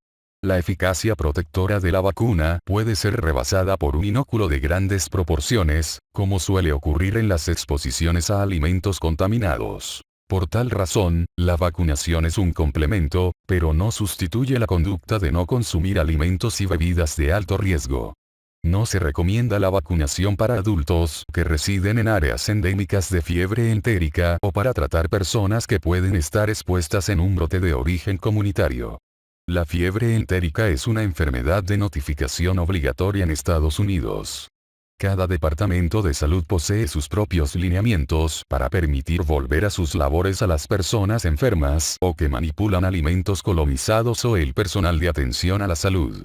S1: La eficacia protectora de la vacuna puede ser rebasada por un inóculo de grandes proporciones, como suele ocurrir en las exposiciones a alimentos contaminados. Por tal razón, la vacunación es un complemento, pero no sustituye la conducta de no consumir alimentos y bebidas de alto riesgo. No se recomienda la vacunación para adultos que residen en áreas endémicas de fiebre entérica o para tratar personas que pueden estar expuestas en un brote de origen comunitario. La fiebre entérica es una enfermedad de notificación obligatoria en Estados Unidos. Cada departamento de salud posee sus propios lineamientos para permitir volver a sus labores a las personas enfermas o que manipulan alimentos colonizados o el personal de atención a la salud.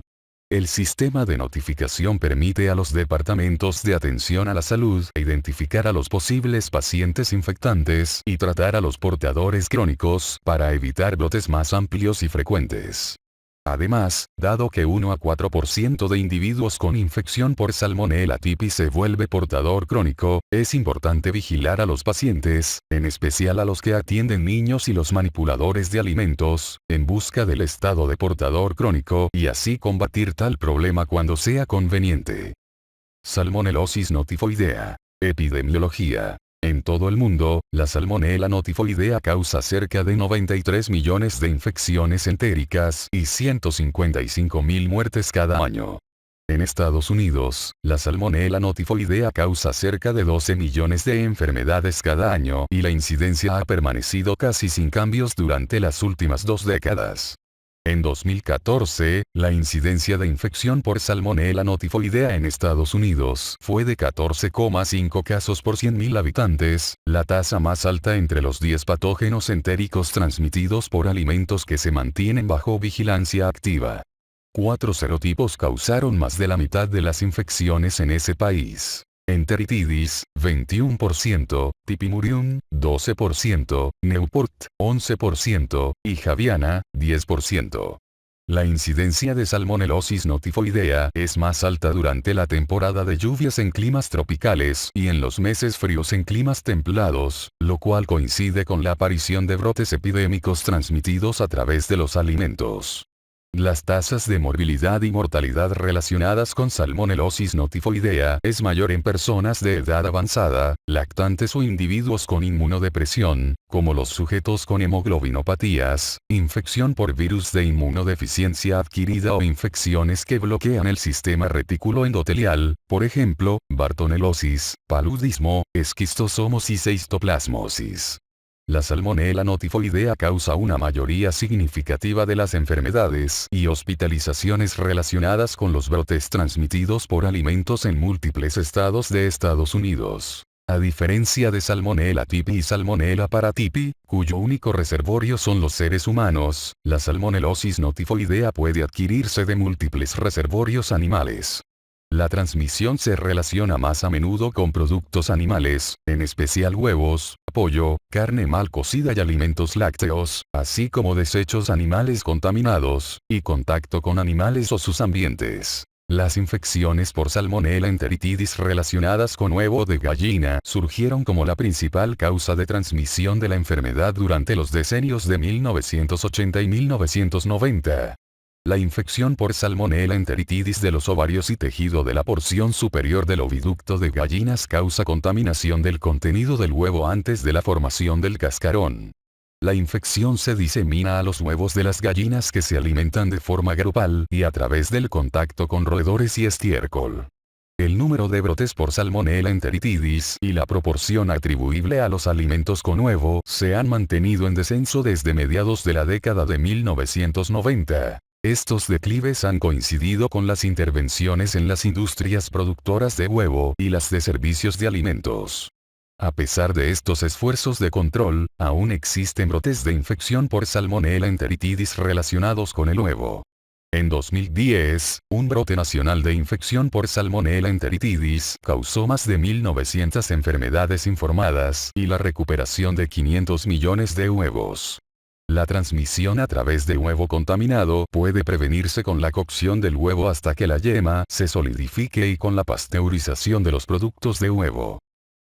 S1: El sistema de notificación permite a los departamentos de atención a la salud identificar a los posibles pacientes infectantes y tratar a los portadores crónicos para evitar brotes más amplios y frecuentes. Además, dado que 1 a 4% de individuos con infección por Salmonella typhi se vuelve portador crónico, es importante vigilar a los pacientes, en especial a los que atienden niños y los manipuladores de alimentos, en busca del estado de portador crónico y así combatir tal problema cuando sea conveniente. Salmonellosis no tifoidea. Epidemiología. En todo el mundo, la Salmonella no tifoidea causa cerca de 93 millones de infecciones entéricas y 155.000 muertes cada año. En Estados Unidos, la Salmonella no tifoidea causa cerca de 12 millones de enfermedades cada año y la incidencia ha permanecido casi sin cambios durante las últimas 2 décadas. En 2014, la incidencia de infección por Salmonella no tifoidea en Estados Unidos fue de 14,5 casos por 100.000 habitantes, la tasa más alta entre los 10 patógenos entéricos transmitidos por alimentos que se mantienen bajo vigilancia activa. 4 serotipos causaron más de la mitad de las infecciones en ese país. Enteritidis, 21%, Typhimurium, 12%, Newport, 11%, y Javiana, 10%. La incidencia de salmonellosis no tifoidea es más alta durante la temporada de lluvias en climas tropicales y en los meses fríos en climas templados, lo cual coincide con la aparición de brotes epidémicos transmitidos a través de los alimentos. Las tasas de morbilidad y mortalidad relacionadas con salmonellosis no tifoidea es mayor en personas de edad avanzada, lactantes o individuos con inmunodepresión, como los sujetos con hemoglobinopatías, infección por virus de inmunodeficiencia adquirida o infecciones que bloquean el sistema retículo endotelial, por ejemplo, bartonellosis, paludismo, esquistosomosis e histoplasmosis. La Salmonella no tifoidea causa una mayoría significativa de las enfermedades y hospitalizaciones relacionadas con los brotes transmitidos por alimentos en múltiples estados de Estados Unidos. A diferencia de Salmonella typhi y Salmonella paratyphi, cuyo único reservorio son los seres humanos, la salmonellosis no tifoidea puede adquirirse de múltiples reservorios animales. La transmisión se relaciona más a menudo con productos animales, en especial huevos, pollo, carne mal cocida y alimentos lácteos, así como desechos animales contaminados, y contacto con animales o sus ambientes. Las infecciones por Salmonella enteritidis relacionadas con huevo de gallina surgieron como la principal causa de transmisión de la enfermedad durante los decenios de 1980 y 1990. La infección por Salmonella enteritidis de los ovarios y tejido de la porción superior del oviducto de gallinas causa contaminación del contenido del huevo antes de la formación del cascarón. La infección se disemina a los huevos de las gallinas que se alimentan de forma grupal y a través del contacto con roedores y estiércol. El número de brotes por Salmonella enteritidis y la proporción atribuible a los alimentos con huevo se han mantenido en descenso desde mediados de la década de 1990. Estos declives han coincidido con las intervenciones en las industrias productoras de huevo y las de servicios de alimentos. A pesar de estos esfuerzos de control, aún existen brotes de infección por Salmonella enteritidis relacionados con el huevo. En 2010, un brote nacional de infección por Salmonella enteritidis causó más de 1.900 enfermedades informadas y la recuperación de 500 millones de huevos. La transmisión a través de huevo contaminado puede prevenirse con la cocción del huevo hasta que la yema se solidifique y con la pasteurización de los productos de huevo.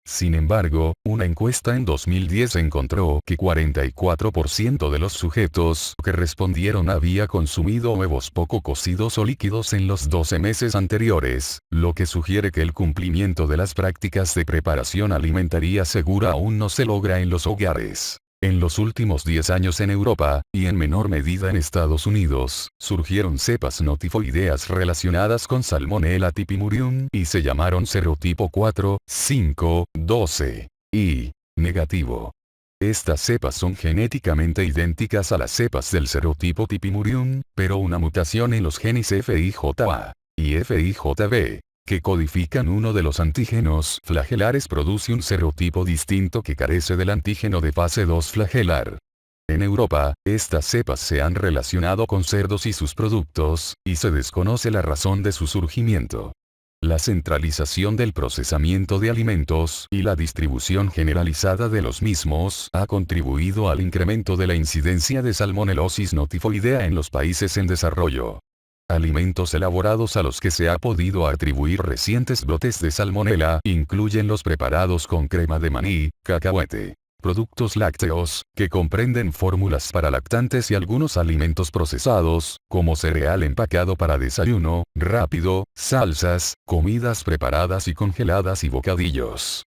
S1: Sin embargo, una encuesta en 2010 encontró que 44% de los sujetos que respondieron había consumido huevos poco cocidos o líquidos en los 12 meses anteriores, lo que sugiere que el cumplimiento de las prácticas de preparación alimentaria segura aún no se logra en los hogares. En los últimos 10 años en Europa, y en menor medida en Estados Unidos, surgieron cepas no tifoideas relacionadas con Salmonella typhimurium y se llamaron serotipo 4, 5, 12 y negativo. Estas cepas son genéticamente idénticas a las cepas del serotipo typhimurium, pero una mutación en los genes FIJA y FIJB, que codifican uno de los antígenos flagelares, produce un serotipo distinto que carece del antígeno de fase 2 flagelar. En Europa, estas cepas se han relacionado con cerdos y sus productos, y se desconoce la razón de su surgimiento. La centralización del procesamiento de alimentos y la distribución generalizada de los mismos ha contribuido al incremento de la incidencia de salmonelosis no tifoidea en los países en desarrollo. Alimentos elaborados a los que se ha podido atribuir recientes brotes de salmonela incluyen los preparados con crema de maní, cacahuete, productos lácteos, que comprenden fórmulas para lactantes y algunos alimentos procesados, como cereal empacado para desayuno rápido, salsas, comidas preparadas y congeladas y bocadillos.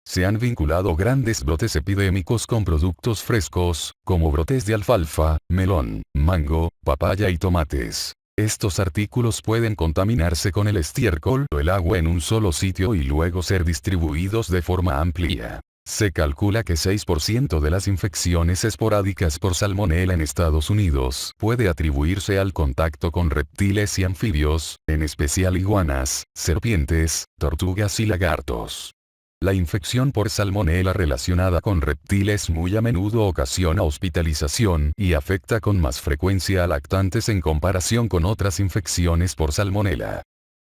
S1: Se han vinculado grandes brotes epidémicos con productos frescos, como brotes de alfalfa, melón, mango, papaya y tomates. Estos artículos pueden contaminarse con el estiércol o el agua en un solo sitio y luego ser distribuidos de forma amplia. Se calcula que 6% de las infecciones esporádicas por salmonela en Estados Unidos puede atribuirse al contacto con reptiles y anfibios, en especial iguanas, serpientes, tortugas y lagartos. La infección por salmonela relacionada con reptiles muy a menudo ocasiona hospitalización y afecta con más frecuencia a lactantes en comparación con otras infecciones por salmonela.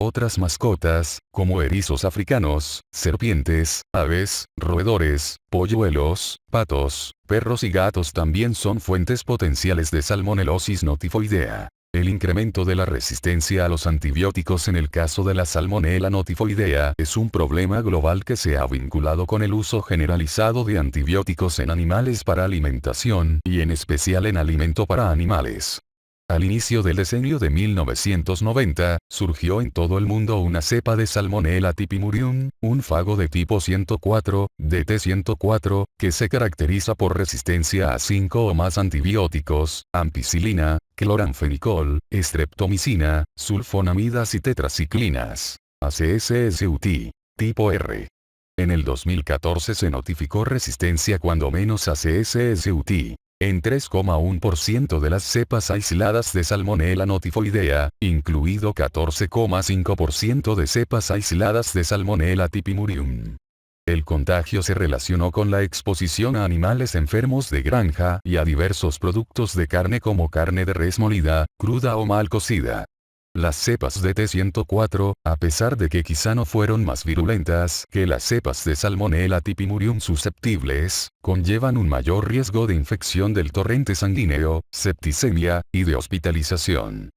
S1: Otras mascotas, como erizos africanos, serpientes, aves, roedores, polluelos, patos, perros y gatos también son fuentes potenciales de salmonelosis no tifoidea. El incremento de la resistencia a los antibióticos en el caso de la Salmonella no tifoidea es un problema global que se ha vinculado con el uso generalizado de antibióticos en animales para alimentación y en especial en alimento para animales. Al inicio del decenio de 1990, surgió en todo el mundo una cepa de Salmonella typhimurium, un fago de tipo 104, DT104, que se caracteriza por resistencia a 5 o más antibióticos, ampicilina, cloranfenicol, streptomicina, sulfonamidas y tetraciclinas. ACSSUT. Tipo R. En el 2014 se notificó resistencia cuando menos a ACSSUT. En 3,1% de las cepas aisladas de Salmonella no tifoidea, incluido 14,5% de cepas aisladas de Salmonella typhimurium. El contagio se relacionó con la exposición a animales enfermos de granja y a diversos productos de carne como carne de res molida, cruda o mal cocida. Las cepas de T104, a pesar de que quizá no fueron más virulentas que las cepas de Salmonella typhimurium susceptibles, conllevan un mayor riesgo de infección del torrente sanguíneo, septicemia, y de hospitalización.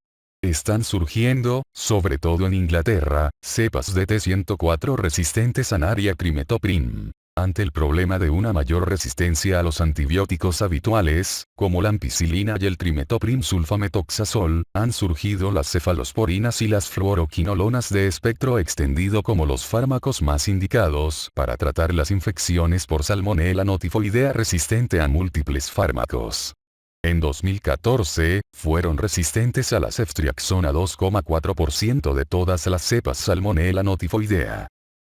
S1: Están surgiendo, sobre todo en Inglaterra, cepas de T104 resistentes a nariacrimetoprim. Ante el problema de una mayor resistencia a los antibióticos habituales, como la ampicilina y el trimetoprim sulfametoxazol, han surgido las cefalosporinas y las fluoroquinolonas de espectro extendido como los fármacos más indicados para tratar las infecciones por Salmonella no tifoidea resistente a múltiples fármacos. En 2014, fueron resistentes a la ceftriaxona 2,4% de todas las cepas Salmonella notifoidea.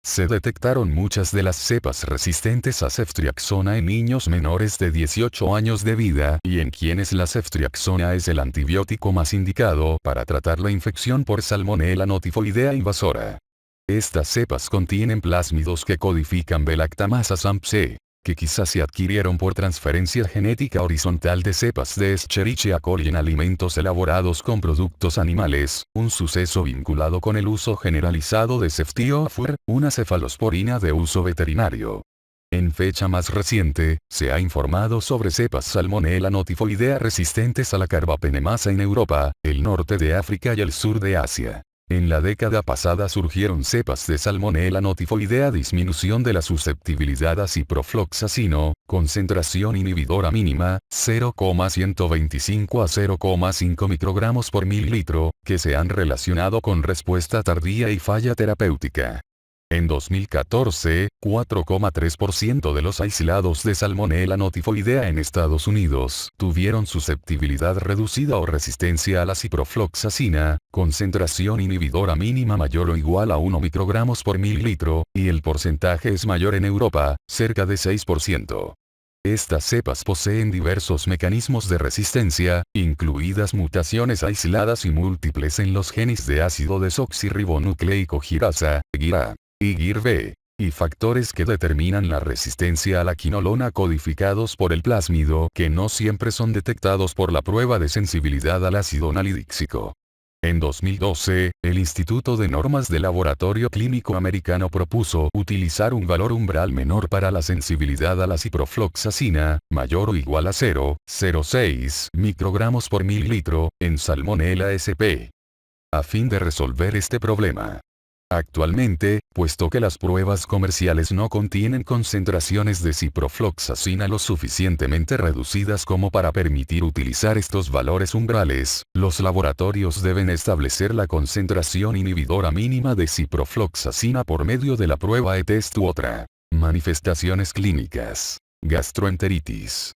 S1: Se detectaron muchas de las cepas resistentes a ceftriaxona en niños menores de 18 años de vida y en quienes la ceftriaxona es el antibiótico más indicado para tratar la infección por Salmonella notifoidea invasora. Estas cepas contienen plásmidos que codifican B-lactamasa SAMPC, que quizás se adquirieron por transferencia genética horizontal de cepas de Escherichia coli en alimentos elaborados con productos animales, un suceso vinculado con el uso generalizado de ceftiofur, una cefalosporina de uso veterinario. En fecha más reciente, se ha informado sobre cepas Salmonella notifoidea resistentes a la carbapenemasa en Europa, el norte de África y el sur de Asia. En la década pasada surgieron cepas de Salmonella notifoidea, disminución de la susceptibilidad a ciprofloxacino, concentración inhibidora mínima, 0,125 a 0,5 microgramos por mililitro, que se han relacionado con respuesta tardía y falla terapéutica. En 2014, 4,3% de los aislados de Salmonella notifoidea en Estados Unidos tuvieron susceptibilidad reducida o resistencia a la ciprofloxacina, concentración inhibidora mínima mayor o igual a 1 microgramos por mililitro, y el porcentaje es mayor en Europa, cerca de 6%. Estas cepas poseen diversos mecanismos de resistencia, incluidas mutaciones aisladas y múltiples en los genes de ácido desoxirribonucleico girasa, GIRA, y GIRB, y factores que determinan la resistencia a la quinolona codificados por el plásmido que no siempre son detectados por la prueba de sensibilidad al ácido nalidíxico. En 2012, el Instituto de Normas de Laboratorio Clínico Americano propuso utilizar un valor umbral menor para la sensibilidad a la ciprofloxacina, mayor o igual a 0,06 microgramos por mililitro, en Salmonella sp. A fin de resolver este problema. Actualmente, puesto que las pruebas comerciales no contienen concentraciones de ciprofloxacina lo suficientemente reducidas como para permitir utilizar estos valores umbrales, los laboratorios deben establecer la concentración inhibidora mínima de ciprofloxacina por medio de la prueba E-test u otra. Manifestaciones clínicas. Gastroenteritis.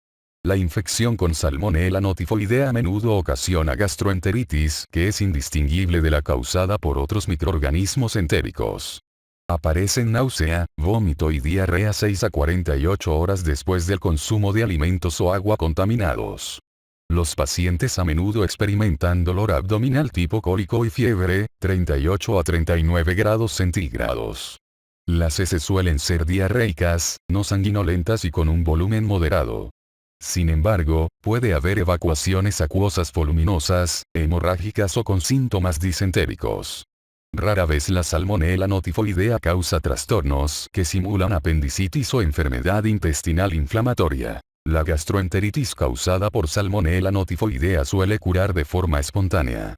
S1: La infección con Salmonella notifoidea a menudo ocasiona gastroenteritis, que es indistinguible de la causada por otros microorganismos entéricos. Aparecen náusea, vómito y diarrea 6 a 48 horas después del consumo de alimentos o agua contaminados. Los pacientes a menudo experimentan dolor abdominal tipo cólico y fiebre, 38 a 39 grados centígrados. Las heces suelen ser diarreicas, no sanguinolentas y con un volumen moderado. Sin embargo, puede haber evacuaciones acuosas voluminosas, hemorrágicas o con síntomas disentéricos. Rara vez la Salmonella notifoidea causa trastornos que simulan apendicitis o enfermedad intestinal inflamatoria. La gastroenteritis causada por Salmonella notifoidea suele curar de forma espontánea.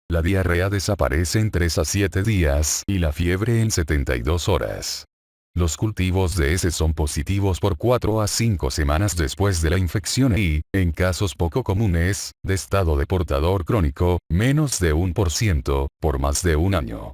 S1: La diarrea desaparece en 3 a 7 días y la fiebre en 72 horas. Los cultivos de heces son positivos por 4 a 5 semanas después de la infección y, en casos poco comunes, de estado de portador crónico, menos de 1%, por más de un año.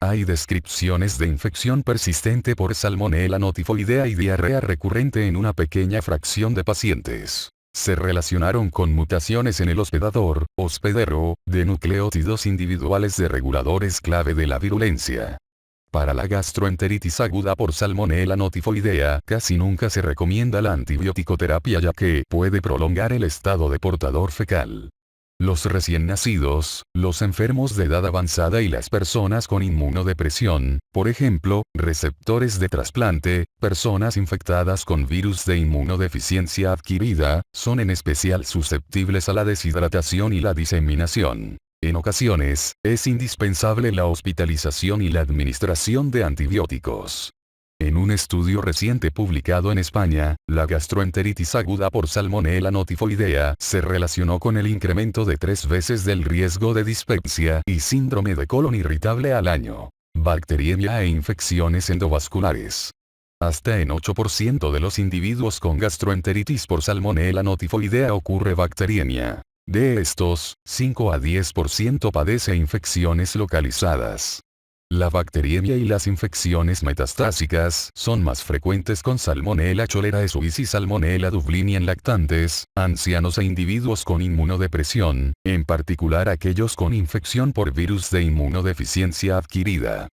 S1: Hay descripciones de infección persistente por Salmonella notifoidea y diarrea recurrente en una pequeña fracción de pacientes. Se relacionaron con mutaciones en el hospedero, de nucleótidos individuales de reguladores clave de la virulencia. Para la gastroenteritis aguda por Salmonella notifoidea casi nunca se recomienda la antibiótico-terapia ya que puede prolongar el estado de portador fecal. Los recién nacidos, los enfermos de edad avanzada y las personas con inmunodepresión, por ejemplo, receptores de trasplante, personas infectadas con virus de inmunodeficiencia adquirida, son en especial susceptibles a la deshidratación y la diseminación. En ocasiones, es indispensable la hospitalización y la administración de antibióticos. En un estudio reciente publicado en España, la gastroenteritis aguda por Salmonella notifoidea se relacionó con el incremento de 3 veces del riesgo de dispepsia y síndrome de colon irritable al año, bacteriemia e infecciones endovasculares. Hasta en 8% de los individuos con gastroenteritis por Salmonella notifoidea ocurre bacteriemia. De estos, 5 a 10% padece infecciones localizadas. La bacteriemia y las infecciones metastásicas son más frecuentes con Salmonella cholerae suis y Salmonella dublini en lactantes, ancianos e individuos con inmunodepresión, en particular aquellos con infección por virus de inmunodeficiencia adquirida.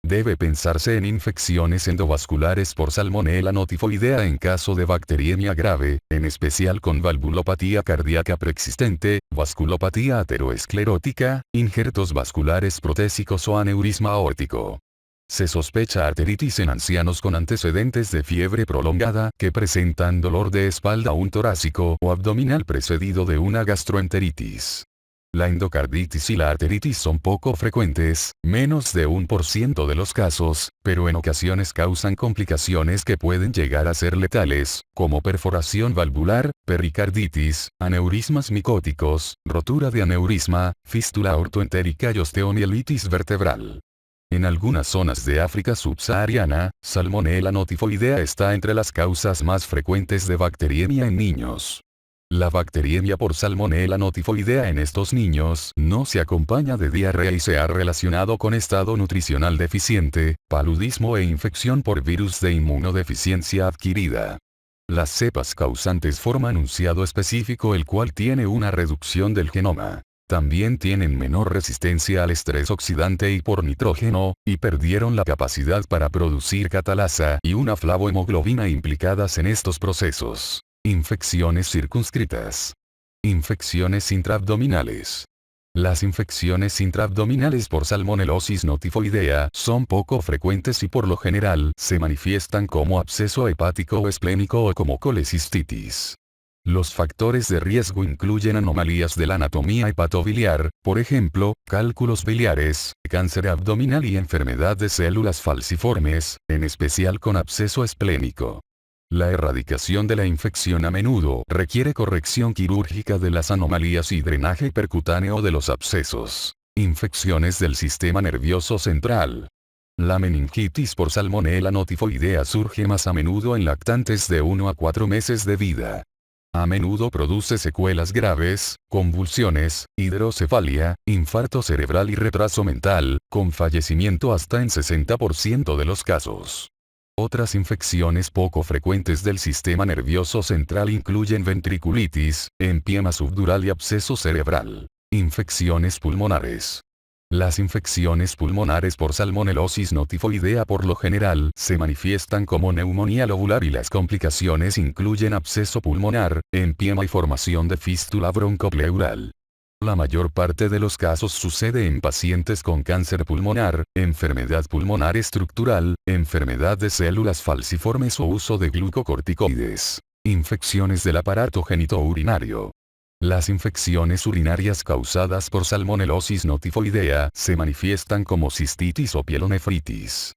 S1: Debe pensarse en infecciones endovasculares por Salmonella notifoidea en caso de bacteriemia grave, en especial con valvulopatía cardíaca preexistente, vasculopatía ateroesclerótica, injertos vasculares protésicos o aneurisma aórtico. Se sospecha arteritis en ancianos con antecedentes de fiebre prolongada que presentan dolor de espalda torácico o abdominal precedido de una gastroenteritis. La endocarditis y la arteritis son poco frecuentes, menos de 1% de los casos, pero en ocasiones causan complicaciones que pueden llegar a ser letales, como perforación valvular, pericarditis, aneurismas micóticos, rotura de aneurisma, fístula ortoentérica y osteomielitis vertebral. En algunas zonas de África subsahariana, Salmonella notifoidea está entre las causas más frecuentes de bacteriemia en niños. La bacteriemia por Salmonella notifoidea en estos niños no se acompaña de diarrea y se ha relacionado con estado nutricional deficiente, paludismo e infección por virus de inmunodeficiencia adquirida. Las cepas causantes forman un ciado específico el cual tiene una reducción del genoma. También tienen menor resistencia al estrés oxidante y por nitrógeno, y perdieron la capacidad para producir catalasa y una flavohemoglobina implicadas en estos procesos. Infecciones circunscritas. Infecciones intraabdominales. Las infecciones intraabdominales por salmonelosis notifoidea son poco frecuentes y por lo general se manifiestan como absceso hepático o esplénico o como colecistitis. Los factores de riesgo incluyen anomalías de la anatomía hepatobiliar, por ejemplo, cálculos biliares, cáncer abdominal y enfermedad de células falciformes, en especial con absceso esplénico. La erradicación de la infección a menudo requiere corrección quirúrgica de las anomalías y drenaje percutáneo de los abscesos. Infecciones del sistema nervioso central. La meningitis por Salmonella notifoidea surge más a menudo en lactantes de 1 a 4 meses de vida. A menudo produce secuelas graves, convulsiones, hidrocefalia, infarto cerebral y retraso mental, con fallecimiento hasta en 60% de los casos. Otras infecciones poco frecuentes del sistema nervioso central incluyen ventriculitis, empiema subdural y absceso cerebral. Infecciones pulmonares. Las infecciones pulmonares por salmonelosis notifoidea por lo general se manifiestan como neumonía lobular y las complicaciones incluyen absceso pulmonar, empiema y formación de fístula broncopleural. La mayor parte de los casos sucede en pacientes con cáncer pulmonar, enfermedad pulmonar estructural, enfermedad de células falciformes o uso de glucocorticoides. Infecciones del aparato genitourinario. Las infecciones urinarias causadas por salmonelosis notifoidea se manifiestan como cistitis o pielonefritis.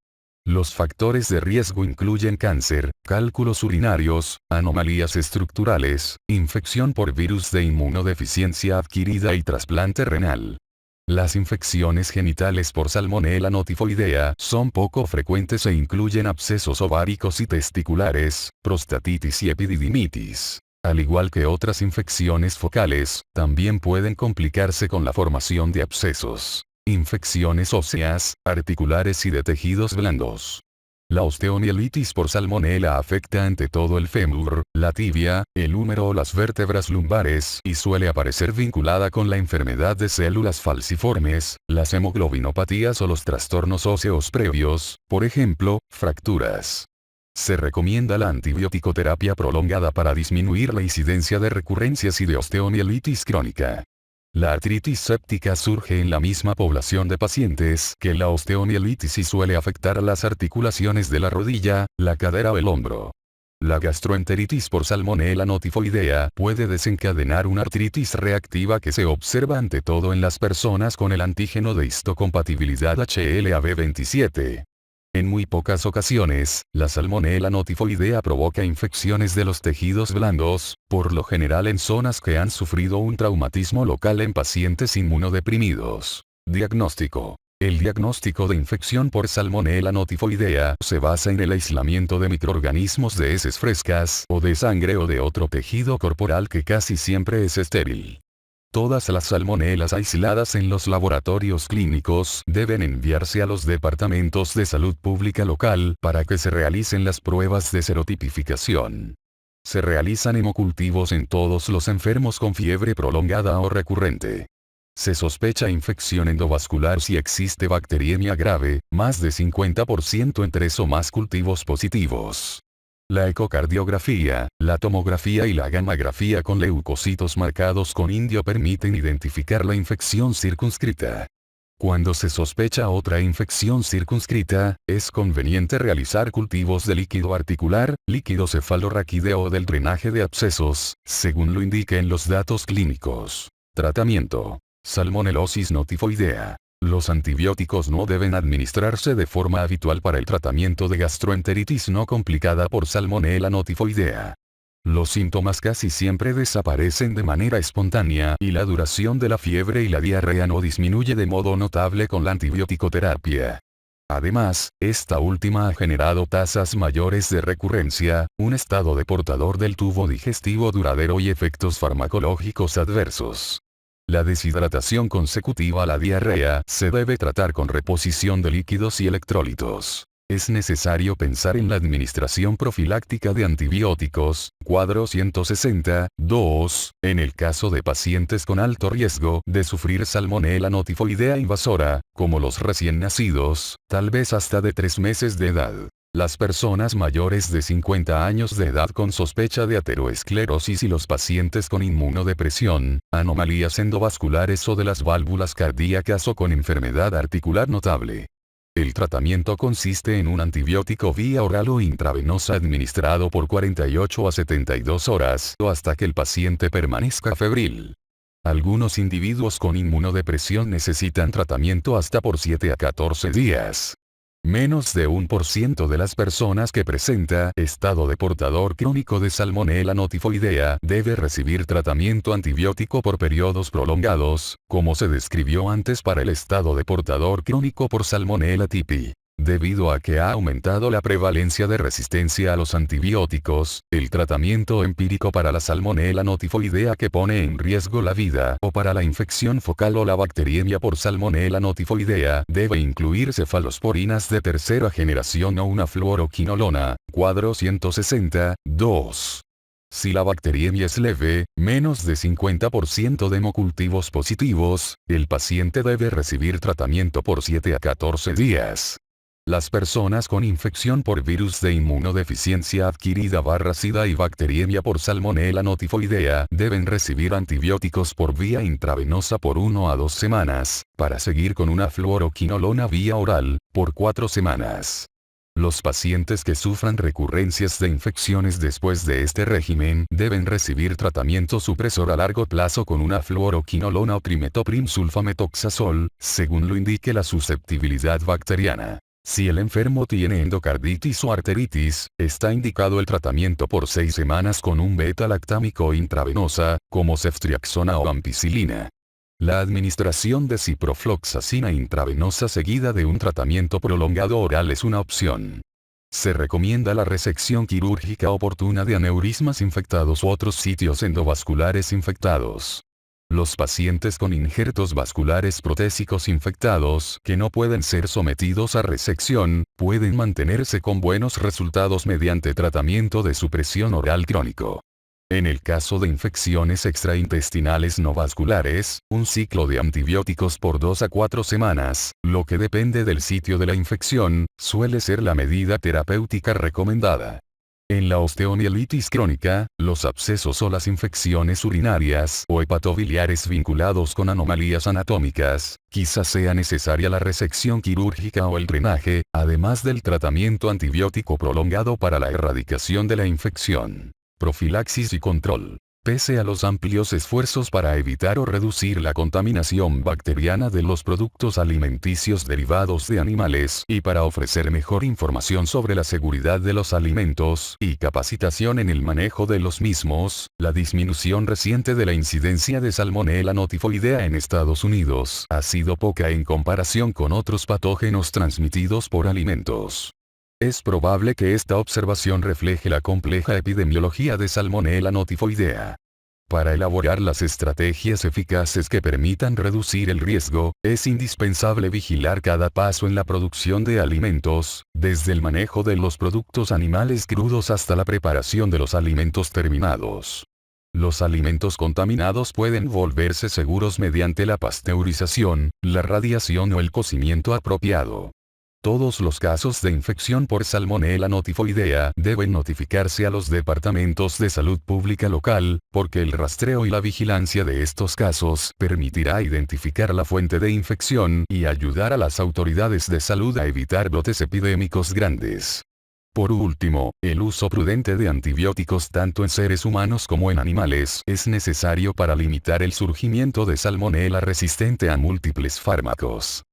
S1: Los factores de riesgo incluyen cáncer, cálculos urinarios, anomalías estructurales, infección por virus de inmunodeficiencia adquirida y trasplante renal. Las infecciones genitales por Salmonella notifoidea son poco frecuentes e incluyen abscesos ováricos y testiculares, prostatitis y epididimitis. Al igual que otras infecciones focales, también pueden complicarse con la formación de abscesos. Infecciones óseas, articulares y de tejidos blandos. La osteomielitis por Salmonella afecta ante todo el fémur, la tibia, el húmero o las vértebras lumbares y suele aparecer vinculada con la enfermedad de células falciformes, las hemoglobinopatías o los trastornos óseos previos, por ejemplo, fracturas. Se recomienda la antibiótico-terapia prolongada para disminuir la incidencia de recurrencias y de osteomielitis crónica. La artritis séptica surge en la misma población de pacientes que la osteomielitis y suele afectar a las articulaciones de la rodilla, la cadera o el hombro. La gastroenteritis por Salmonella notifoidea puede desencadenar una artritis reactiva que se observa ante todo en las personas con el antígeno de histocompatibilidad HLA-B27. En muy pocas ocasiones, la Salmonella notifoidea provoca infecciones de los tejidos blandos, por lo general en zonas que han sufrido un traumatismo local en pacientes inmunodeprimidos. Diagnóstico. El diagnóstico de infección por Salmonella notifoidea se basa en el aislamiento de microorganismos de heces frescas o de sangre o de otro tejido corporal que casi siempre es estéril. Todas las salmonelas aisladas en los laboratorios clínicos deben enviarse a los departamentos de salud pública local para que se realicen las pruebas de serotipificación. Se realizan hemocultivos en todos los enfermos con fiebre prolongada o recurrente. Se sospecha infección endovascular si existe bacteriemia grave, más de 50% en 3 o más cultivos positivos. La ecocardiografía, la tomografía y la gammagrafía con leucocitos marcados con indio permiten identificar la infección circunscrita. Cuando se sospecha otra infección circunscrita, es conveniente realizar cultivos de líquido articular, líquido cefalorraquídeo o del drenaje de abscesos, según lo indiquen los datos clínicos. Tratamiento: Salmonelosis notifoidea. Los antibióticos no deben administrarse de forma habitual para el tratamiento de gastroenteritis no complicada por Salmonella notifoidea. Los síntomas casi siempre desaparecen de manera espontánea y la duración de la fiebre y la diarrea no disminuye de modo notable con la antibioticoterapia. Además, esta última ha generado tasas mayores de recurrencia, un estado de portador del tubo digestivo duradero y efectos farmacológicos adversos. La deshidratación consecutiva a la diarrea se debe tratar con reposición de líquidos y electrolitos. Es necesario pensar en la administración profiláctica de antibióticos, cuadro 160-2, en el caso de pacientes con alto riesgo de sufrir Salmonella notifoidea invasora, como los recién nacidos, tal vez hasta de 3 meses de edad. Las personas mayores de 50 años de edad con sospecha de ateroesclerosis y los pacientes con inmunodepresión, anomalías endovasculares o de las válvulas cardíacas o con enfermedad articular notable. El tratamiento consiste en un antibiótico vía oral o intravenosa administrado por 48 a 72 horas o hasta que el paciente permanezca febril. Algunos individuos con inmunodepresión necesitan tratamiento hasta por 7 a 14 días. Menos de 1% de las personas que presenta estado de portador crónico de Salmonella notifoidea debe recibir tratamiento antibiótico por periodos prolongados, como se describió antes para el estado de portador crónico por Salmonella tipi. Debido a que ha aumentado la prevalencia de resistencia a los antibióticos, el tratamiento empírico para la Salmonella notifoidea que pone en riesgo la vida o para la infección focal o la bacteriemia por Salmonella notifoidea debe incluir cefalosporinas de tercera generación o una fluoroquinolona, cuadro 160-2. Si la bacteriemia es leve, menos de 50% de hemocultivos positivos, el paciente debe recibir tratamiento por 7 a 14 días. Las personas con infección por virus de inmunodeficiencia adquirida /SIDA y bacteriemia por Salmonella notifoidea deben recibir antibióticos por vía intravenosa por 1 a 2 semanas, para seguir con una fluoroquinolona vía oral, por 4 semanas. Los pacientes que sufran recurrencias de infecciones después de este régimen deben recibir tratamiento supresor a largo plazo con una fluoroquinolona o trimetoprim sulfametoxazol, según lo indique la susceptibilidad bacteriana. Si el enfermo tiene endocarditis o arteritis, está indicado el tratamiento por 6 semanas con un beta-lactámico intravenosa, como ceftriaxona o ampicilina. La administración de ciprofloxacina intravenosa seguida de un tratamiento prolongado oral es una opción. Se recomienda la resección quirúrgica oportuna de aneurismas infectados u otros sitios endovasculares infectados. Los pacientes con injertos vasculares protésicos infectados que no pueden ser sometidos a resección, pueden mantenerse con buenos resultados mediante tratamiento de supresión oral crónico. En el caso de infecciones extraintestinales no vasculares, un ciclo de antibióticos por 2 a 4 semanas, lo que depende del sitio de la infección, suele ser la medida terapéutica recomendada. En la osteomielitis crónica, los abscesos o las infecciones urinarias o hepatobiliares vinculados con anomalías anatómicas, quizás sea necesaria la resección quirúrgica o el drenaje, además del tratamiento antibiótico prolongado para la erradicación de la infección. Profilaxis y control. Pese a los amplios esfuerzos para evitar o reducir la contaminación bacteriana de los productos alimenticios derivados de animales y para ofrecer mejor información sobre la seguridad de los alimentos y capacitación en el manejo de los mismos, la disminución reciente de la incidencia de Salmonella notifoidea en Estados Unidos ha sido poca en comparación con otros patógenos transmitidos por alimentos. Es probable que esta observación refleje la compleja epidemiología de Salmonella notifoidea. Para elaborar las estrategias eficaces que permitan reducir el riesgo, es indispensable vigilar cada paso en la producción de alimentos, desde el manejo de los productos animales crudos hasta la preparación de los alimentos terminados. Los alimentos contaminados pueden volverse seguros mediante la pasteurización, la radiación o el cocimiento apropiado. Todos los casos de infección por Salmonella notifoidea deben notificarse a los departamentos de salud pública local, porque el rastreo y la vigilancia de estos casos permitirá identificar la fuente de infección y ayudar a las autoridades de salud a evitar brotes epidémicos grandes. Por último, el uso prudente de antibióticos tanto en seres humanos como en animales es necesario para limitar el surgimiento de Salmonella resistente a múltiples fármacos.